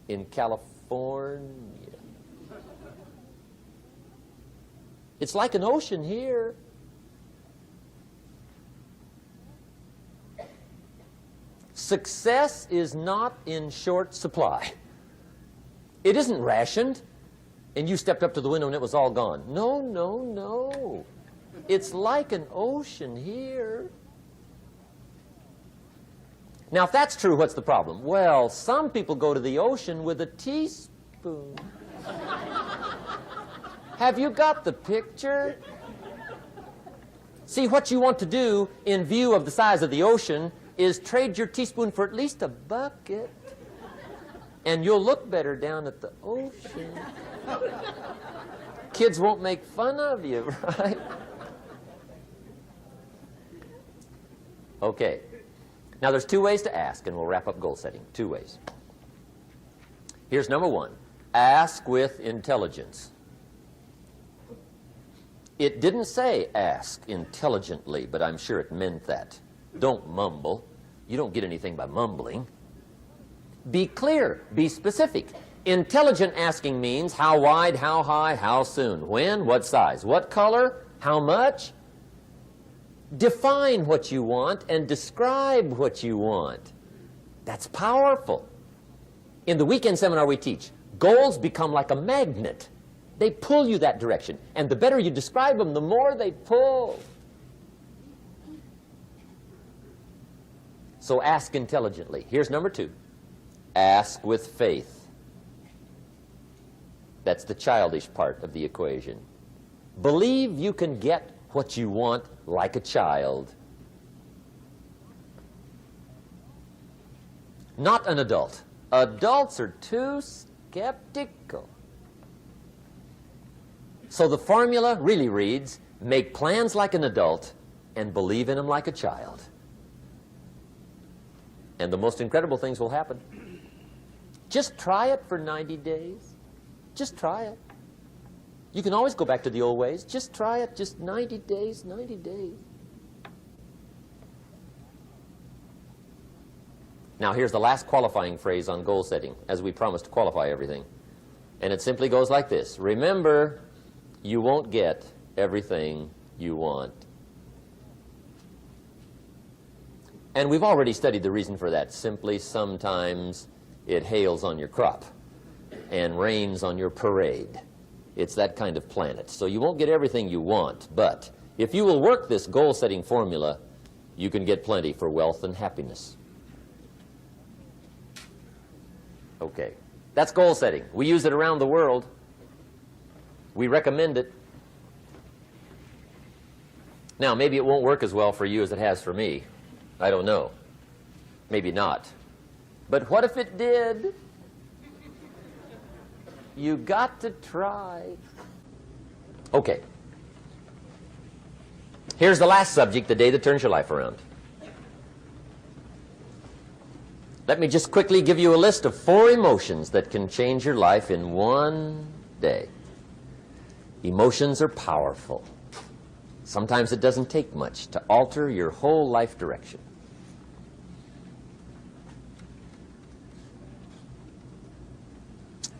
in California. It's like an ocean here. Success is not in short supply. It isn't rationed, and you stepped up to the window and it was all gone. No, no, no. It's like an ocean here. Now, if that's true, what's the problem? Well, some people go to the ocean with a teaspoon. Have you got the picture? See, what you want to do in view of the size of the ocean is trade your teaspoon for at least a bucket, and you'll look better down at the ocean. Kids won't make fun of you, right? Okay. Now, there's 2 ways to ask, and we'll wrap up goal setting. 2 ways. Here's number 1. Ask with intelligence. It didn't say ask intelligently, but I'm sure it meant that. Don't mumble. You don't get anything by mumbling. Be clear. Be specific. Intelligent asking means how wide, how high, how soon, when, what size, what color, how much. Define what you want and describe what you want. That's powerful. In the weekend seminar we teach, goals become like a magnet. They pull you that direction. And the better you describe them, the more they pull. So ask intelligently. Here's number 2. Ask with faith. That's the childish part of the equation. Believe you can get what you want like a child. Not an adult. Adults are too skeptical. So the formula really reads, make plans like an adult and believe in them like a child. And the most incredible things will happen. Just try it for 90 days. Just try it. You can always go back to the old ways. Just try it. Just 90 days, 90 days. Now, here's the last qualifying phrase on goal setting, as we promised to qualify everything. And it simply goes like this. Remember, you won't get everything you want. And we've already studied the reason for that. Simply, sometimes it hails on your crop and rains on your parade. It's that kind of planet. So you won't get everything you want, but if you will work this goal-setting formula, you can get plenty for wealth and happiness. Okay, that's goal setting. We use it around the world. We recommend it. Now, maybe it won't work as well for you as it has for me. I don't know. Maybe not. But what if it did? You got to try. Okay. Here's the last subject, the day that turns your life around. Let me just quickly give you a list of 4 emotions that can change your life in one day. Emotions are powerful. Sometimes it doesn't take much to alter your whole life direction.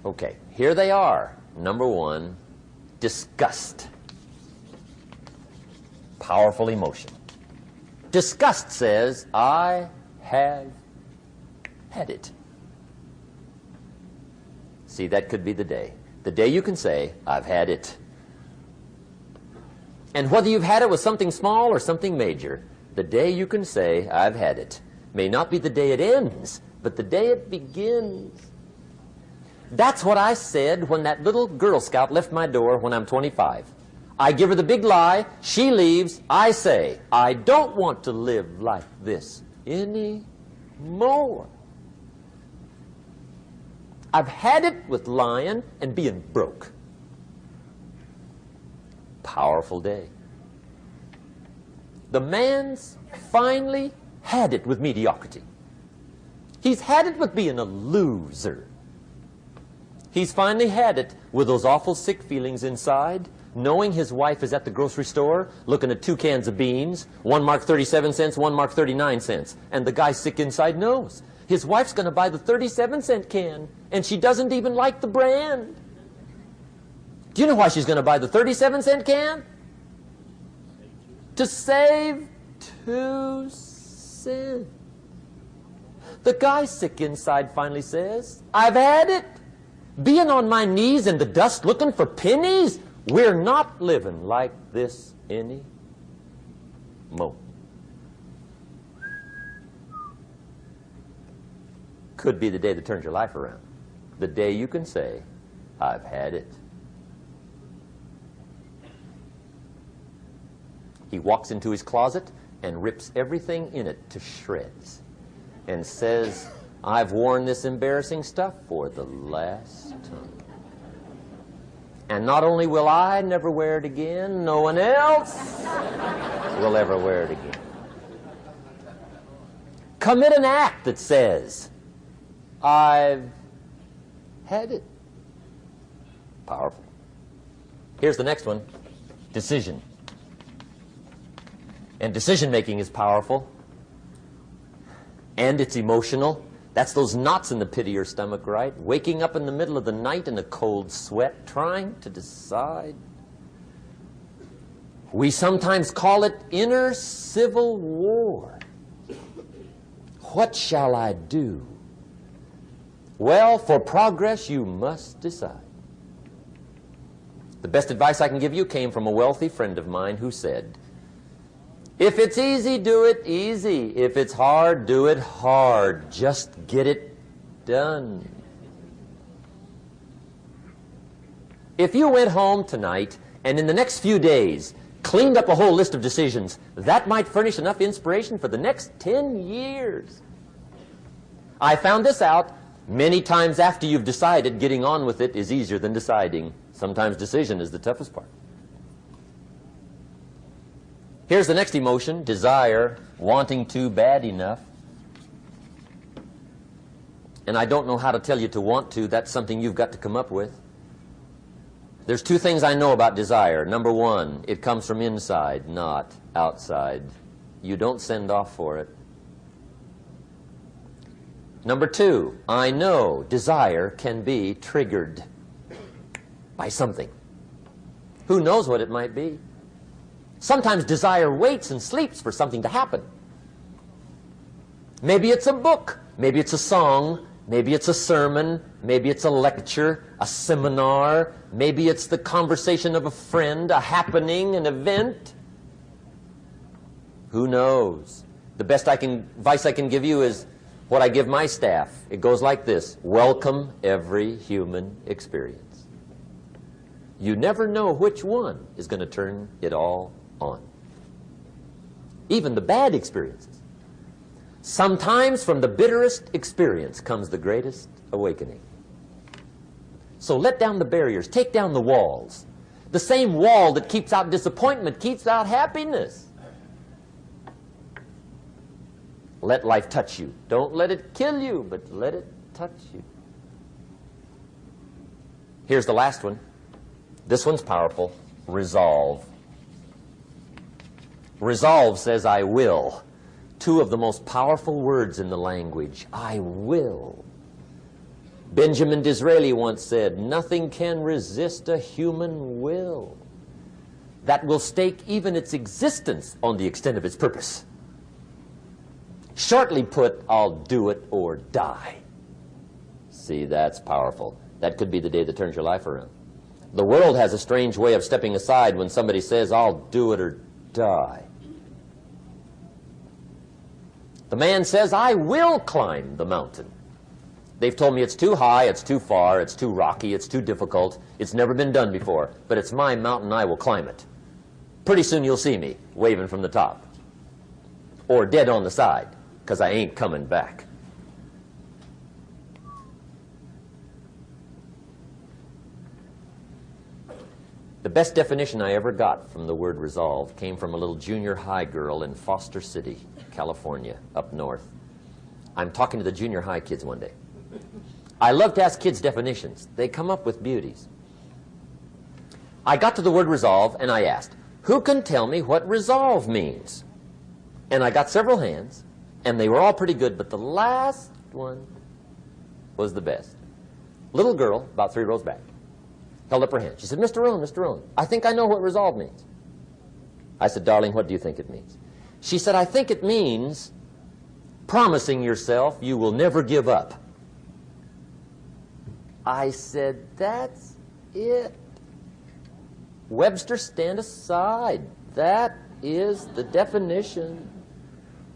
Okay, here they are. Number 1, disgust. Powerful emotion. Disgust says, I have had it. See, that could be the day. The day you can say, I've had it. And whether you've had it with something small or something major, the day you can say, I've had it, may not be the day it ends, but the day it begins. That's what I said when that little Girl Scout left my door when I'm 25. I give her the big lie, she leaves, I say, I don't want to live like this anymore. I've had it with lying and being broke. Powerful day. The man's finally had it with mediocrity. He's had it with being a loser. He's finally had it with those awful sick feelings inside, knowing his wife is at the grocery store looking at 2 cans of beans, one marked 37 cents, one marked 39 cents. And the guy sick inside knows his wife's going to buy the 37-cent can, and she doesn't even like the brand. Do you know why she's going to buy the 37-cent can? To save 2 cents. The guy sick inside finally says, I've had it. Being on my knees in the dust looking for pennies, we're not living like this anymore. Could be the day that turns your life around. The day you can say, I've had it. He walks into his closet and rips everything in it to shreds and says, I've worn this embarrassing stuff for the last time. And not only will I never wear it again, no one else will ever wear it again. Commit an act that says, I've had it. Powerful. Here's the next one, decision. And decision-making is powerful. And it's emotional. That's those knots in the pit of your stomach, right? Waking up in the middle of the night in a cold sweat, trying to decide. We sometimes call it inner civil war. What shall I do? Well, for progress, you must decide. The best advice I can give you came from a wealthy friend of mine who said, if it's easy, do it easy. If it's hard, do it hard. Just get it done. If you went home tonight and in the next few days cleaned up a whole list of decisions, that might furnish enough inspiration for the next 10 years. I found this out many times after you've decided. Getting on with it is easier than deciding. Sometimes decision is the toughest part. Here's the next emotion, desire, wanting to bad enough. And I don't know how to tell you to want to. That's something you've got to come up with. There's 2 things I know about desire. Number 1, it comes from inside, not outside. You don't send off for it. Number 2, I know desire can be triggered by something. Who knows what it might be? Sometimes desire waits and sleeps for something to happen. Maybe it's a book, maybe it's a song, maybe it's a sermon, maybe it's a lecture, a seminar, maybe it's the conversation of a friend, a happening, an event. Who knows? The best advice I can give you is what I give my staff. It goes like this: welcome every human experience. You never know which one is going to turn it all on. Even the bad experiences. Sometimes from the bitterest experience comes the greatest awakening. So let down the barriers, take down the walls. The same wall that keeps out disappointment keeps out happiness. Let life touch you. Don't let it kill you, but let it touch you. Here's the last one. This one's powerful. Resolve. Resolve says, I will. Two of the most powerful words in the language. I will. Benjamin Disraeli once said, nothing can resist a human will that will stake even its existence on the extent of its purpose. Shortly put, I'll do it or die. See, that's powerful. That could be the day that turns your life around. The world has a strange way of stepping aside when somebody says, I'll do it or die. The man says, I will climb the mountain. They've told me it's too high, it's too far, it's too rocky, it's too difficult, it's never been done before, but it's my mountain, I will climb it. Pretty soon you'll see me waving from the top. Or dead on the side, because I ain't coming back. The best definition I ever got from the word resolve came from a little junior high girl in Foster City, California, up north. I'm talking to the junior high kids one day. I love to ask kids definitions. They come up with beauties. I got to the word resolve and I asked, who can tell me what resolve means? And I got several hands, and they were all pretty good, but the last one was the best. Little girl, about 3 rows back, held up her hand. She said, Mr. Rohn, I think I know what resolve means. I said, darling, what do you think it means? She said, I think it means promising yourself you will never give up. I said, that's it. Webster, stand aside. That is the definition.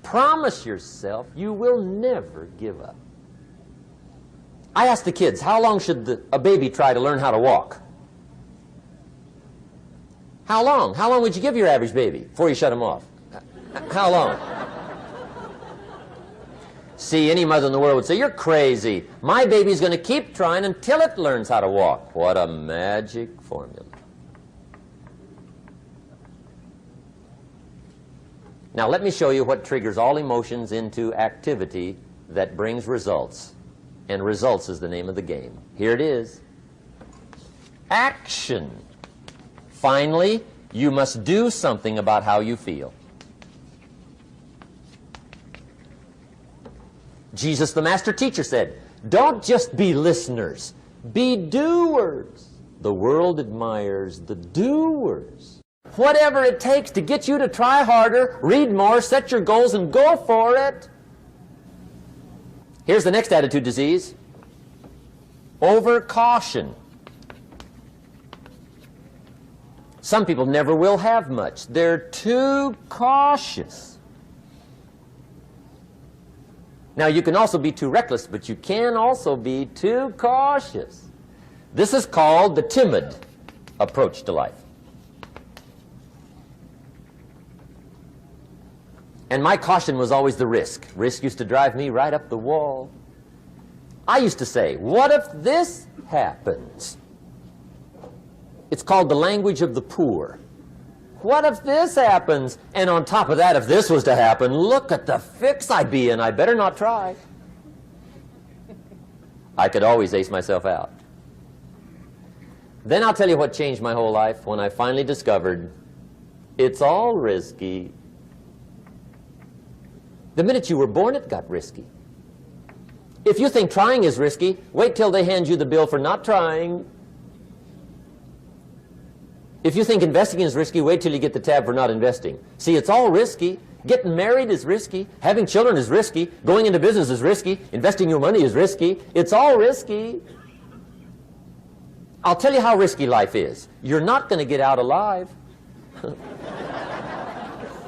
Promise yourself you will never give up. I asked the kids, how long should a baby try to learn how to walk? How long? How long would you give your average baby before you shut him off? How long? See, any mother in the world would say, you're crazy. My baby's going to keep trying until it learns how to walk. What a magic formula. Now let me show you what triggers all emotions into activity that brings results. And results is the name of the game. Here it is. Action. Finally, you must do something about how you feel. Jesus, the master teacher, said, don't just be listeners, be doers. The world admires the doers. Whatever it takes to get you to try harder, read more, set your goals, and go for it. Here's the next attitude disease. Overcaution. Some people never will have much. They're too cautious. Now, you can also be too reckless, but you can also be too cautious. This is called the timid approach to life. And my caution was always the risk. Risk used to drive me right up the wall. I used to say, what if this happens? It's called the language of the poor. What if this happens? And on top of that, if this was to happen, look at the fix I'd be in. I better not try. I could always ace myself out. Then I'll tell you what changed my whole life when I finally discovered it's all risky. The minute you were born, it got risky. If you think trying is risky, wait till they hand you the bill for not trying. If you think investing is risky, wait till you get the tab for not investing. See, it's all risky. Getting married is risky. Having children is risky. Going into business is risky. Investing your money is risky. It's all risky. I'll tell you how risky life is. You're not going to get out alive.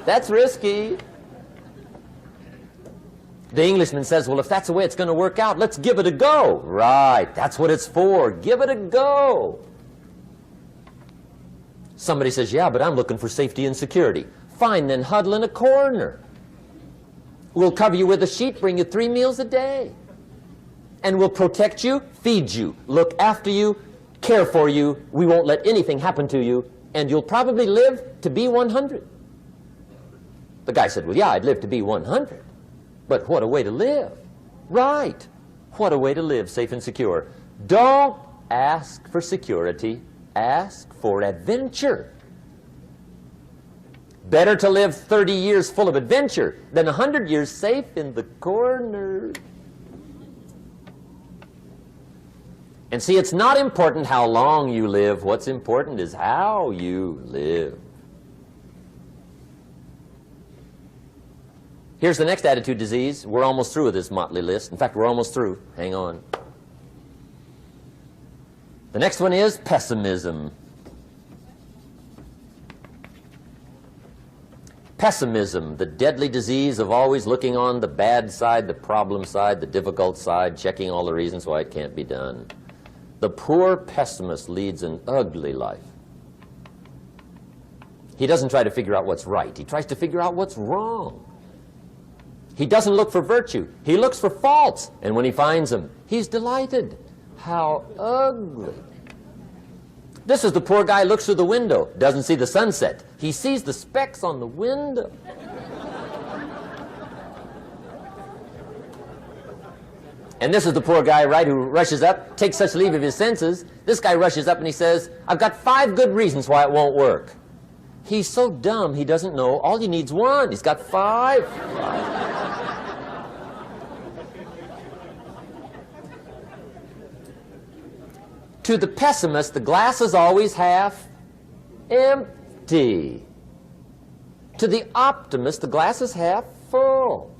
That's risky. The Englishman says, well, if that's the way it's going to work out, let's give it a go. Right, that's what it's for. Give it a go. Somebody says, yeah, but I'm looking for safety and security. Fine, then huddle in a corner. We'll cover you with a sheet, bring you 3 meals a day. And we'll protect you, feed you, look after you, care for you. We won't let anything happen to you. And you'll probably live to be 100. The guy said, well, yeah, I'd live to be 100. But what a way to live. Right. What a way to live, safe and secure. Don't ask for security. Ask for adventure. Better to live 30 years full of adventure than 100 years safe in the corner. And see, it's not important how long you live. What's important is how you live. Here's the next attitude disease. We're almost through with this motley list. In fact, we're almost through. Hang on. The next one is pessimism. Pessimism, the deadly disease of always looking on the bad side, the problem side, the difficult side, checking all the reasons why it can't be done. The poor pessimist leads an ugly life. He doesn't try to figure out what's right. He tries to figure out what's wrong. He doesn't look for virtue. He looks for faults. And when he finds them, he's delighted. How ugly. This is the poor guy who looks through the window, doesn't see the sunset. He sees the specks on the window. And this is the poor guy, right, who rushes up, takes such leave of his senses. This guy rushes up and he says, I've got 5 good reasons why it won't work. He's so dumb he doesn't know. All he needs 1. He's got 5. To the pessimist, the glass is always half empty. To the optimist, the glass is half full.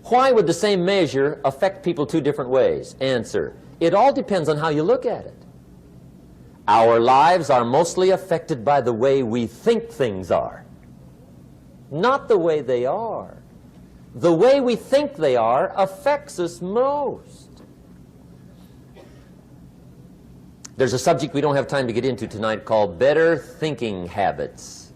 Why would the same measure affect people 2 different ways? Answer, it all depends on how you look at it. Our lives are mostly affected by the way we think things are, not the way they are. The way we think they are affects us most. There's a subject we don't have time to get into tonight called better thinking habits.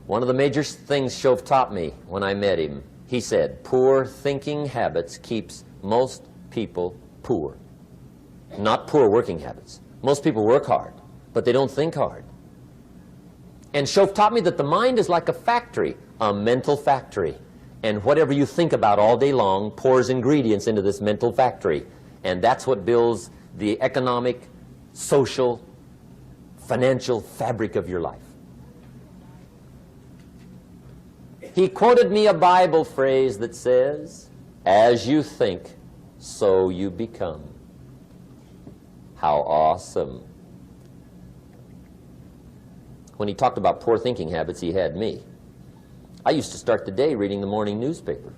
One of the major things Shove taught me when I met him, he said, poor thinking habits keeps most people poor. Not poor working habits. Most people work hard, but they don't think hard. And Shove taught me that the mind is like a factory, a mental factory. And whatever you think about all day long pours ingredients into this mental factory. And that's what builds the economic, social, financial fabric of your life. He quoted me a Bible phrase that says, as you think, so you become. How awesome. When he talked about poor thinking habits, he had me. I used to start the day reading the morning newspaper.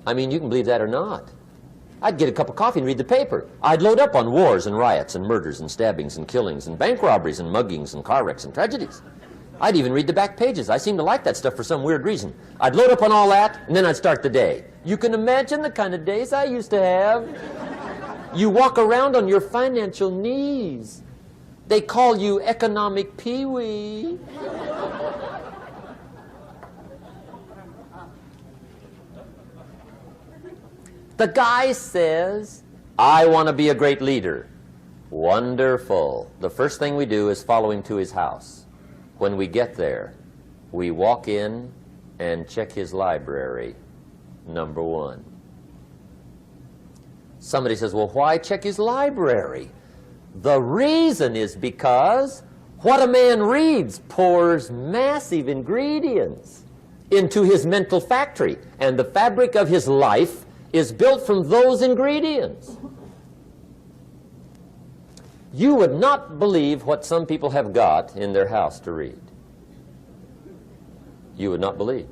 I mean, you can believe that or not. I'd get a cup of coffee and read the paper. I'd load up on wars and riots and murders and stabbings and killings and bank robberies and muggings and car wrecks and tragedies. I'd even read the back pages. I seem to like that stuff for some weird reason. I'd load up on all that, and then I'd start the day. You can imagine the kind of days I used to have. You walk around on your financial knees. They call you economic peewee. The guy says, I want to be a great leader. Wonderful. The first thing we do is follow him to his house. When we get there, we walk in and check his library, number 1. Somebody says, well, why check his library? The reason is because what a man reads pours massive ingredients into his mental factory, and the fabric of his life is built from those ingredients. You would not believe what some people have got in their house to read. You would not believe.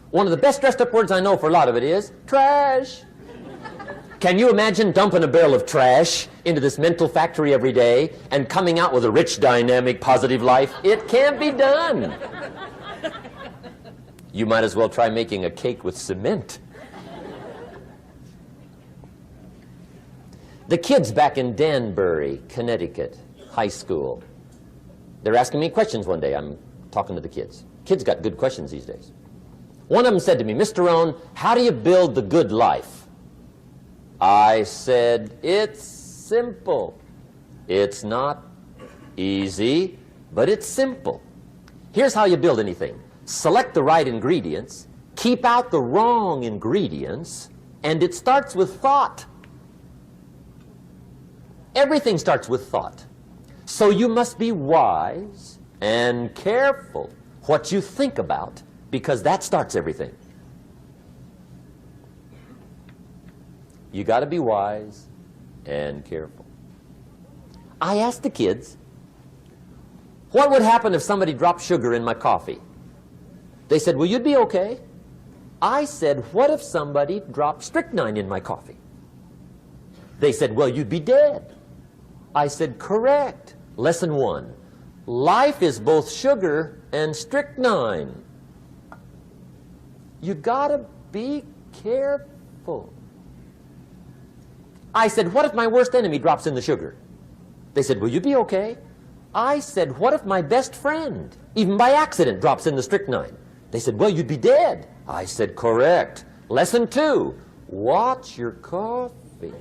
One of the best dressed up words I know for a lot of it is trash. Can you imagine dumping a barrel of trash into this mental factory every day and coming out with a rich, dynamic, positive life? It can't be done. You might as well try making a cake with cement. The kids back in Danbury, Connecticut, high school, they're asking me questions one day. I'm talking to the kids. Kids got good questions these days. One of them said to me, Mr. Rohn, how do you build the good life? I said, it's simple. It's not easy, but it's simple. Here's how you build anything. Select the right ingredients, keep out the wrong ingredients, and it starts with thought. Everything starts with thought. So you must be wise and careful what you think about, because that starts everything. You got to be wise and careful. I asked the kids, what would happen if somebody dropped sugar in my coffee? They said, well, you'd be okay. I said, what if somebody dropped strychnine in my coffee? They said, well, you'd be dead. I said, correct. Lesson 1. Life is both sugar and strychnine. You gotta be careful. I said, what if my worst enemy drops in the sugar? They said, will you be okay? I said, what if my best friend, even by accident, drops in the strychnine? They said, well, you'd be dead. I said, correct. Lesson 2, watch your coffee.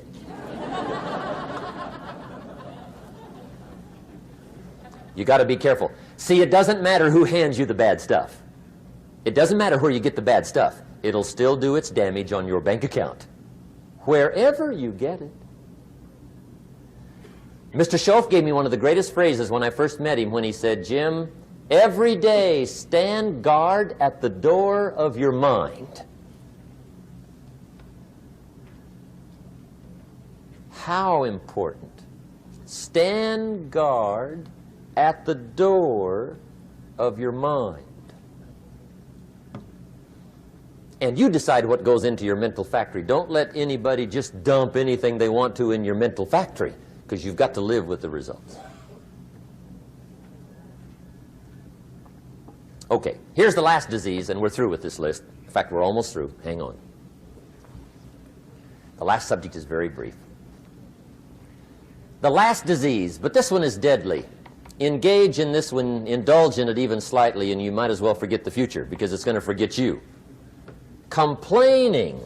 You got to be careful. See, it doesn't matter who hands you the bad stuff. It doesn't matter where you get the bad stuff. It'll still do its damage on your bank account, wherever you get it. Mr. Schoaf gave me one of the greatest phrases when I first met him when he said, Jim, every day stand guard at the door of your mind. How important. Stand guard at the door of your mind. And you decide what goes into your mental factory. Don't let anybody just dump anything they want to in your mental factory, because you've got to live with the results. Okay, here's the last disease, and we're through with this list. In fact, we're almost through. Hang on. The last subject is very brief. The last disease, but this one is deadly. Engage in this one, indulge in it even slightly, and you might as well forget the future, because it's going to forget you. Complaining,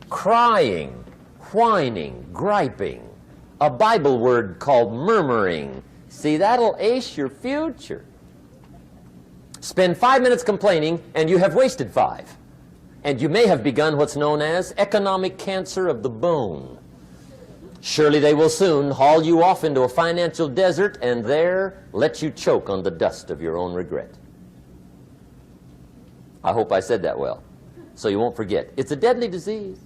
crying, whining, griping, a Bible word called murmuring. See, that'll ace your future. Spend 5 minutes complaining, and you have wasted 5. And you may have begun what's known as economic cancer of the bone. Surely they will soon haul you off into a financial desert and there let you choke on the dust of your own regret. I hope I said that well, so you won't forget. It's a deadly disease.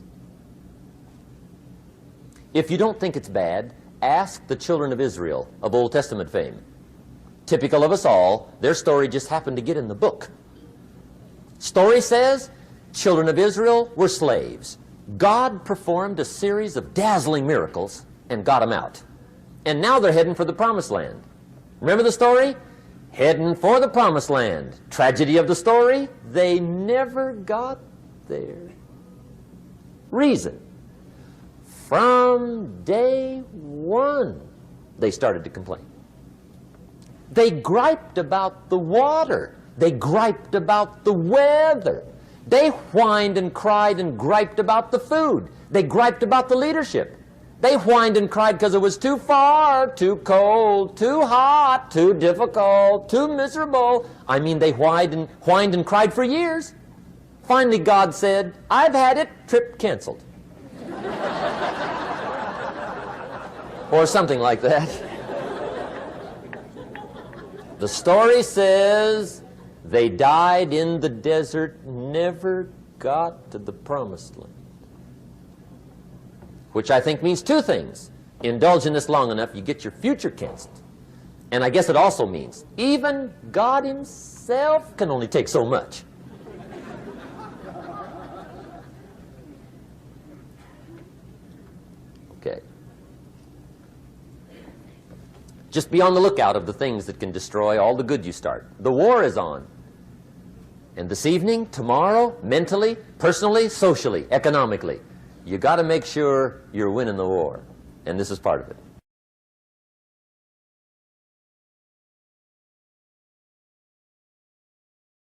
If you don't think it's bad, ask the children of Israel of Old Testament fame. Typical of us all, their story just happened to get in the book. Story says, children of Israel were slaves. God performed a series of dazzling miracles and got them out. And now they're heading for the promised land. Remember the story? Heading for the promised land. Tragedy of the story, they never got there. Reason. From day one, they started to complain. They griped about the water. They griped about the weather. They whined and cried and griped about the food. They griped about the leadership. They whined and cried because it was too far, too cold, too hot, too difficult, too miserable. I mean, they whined and cried for years. Finally, God said, I've had it, trip canceled. Or something like that. The story says they died in the desert, never got to the promised land. Which I think means 2 things. Indulge in this long enough, you get your future canceled. And I guess it also means even God himself can only take so much. Okay. Just be on the lookout of the things that can destroy all the good you start. The war is on. And this evening, tomorrow, mentally, personally, socially, economically, you got to make sure you're winning the war. And this is part of it.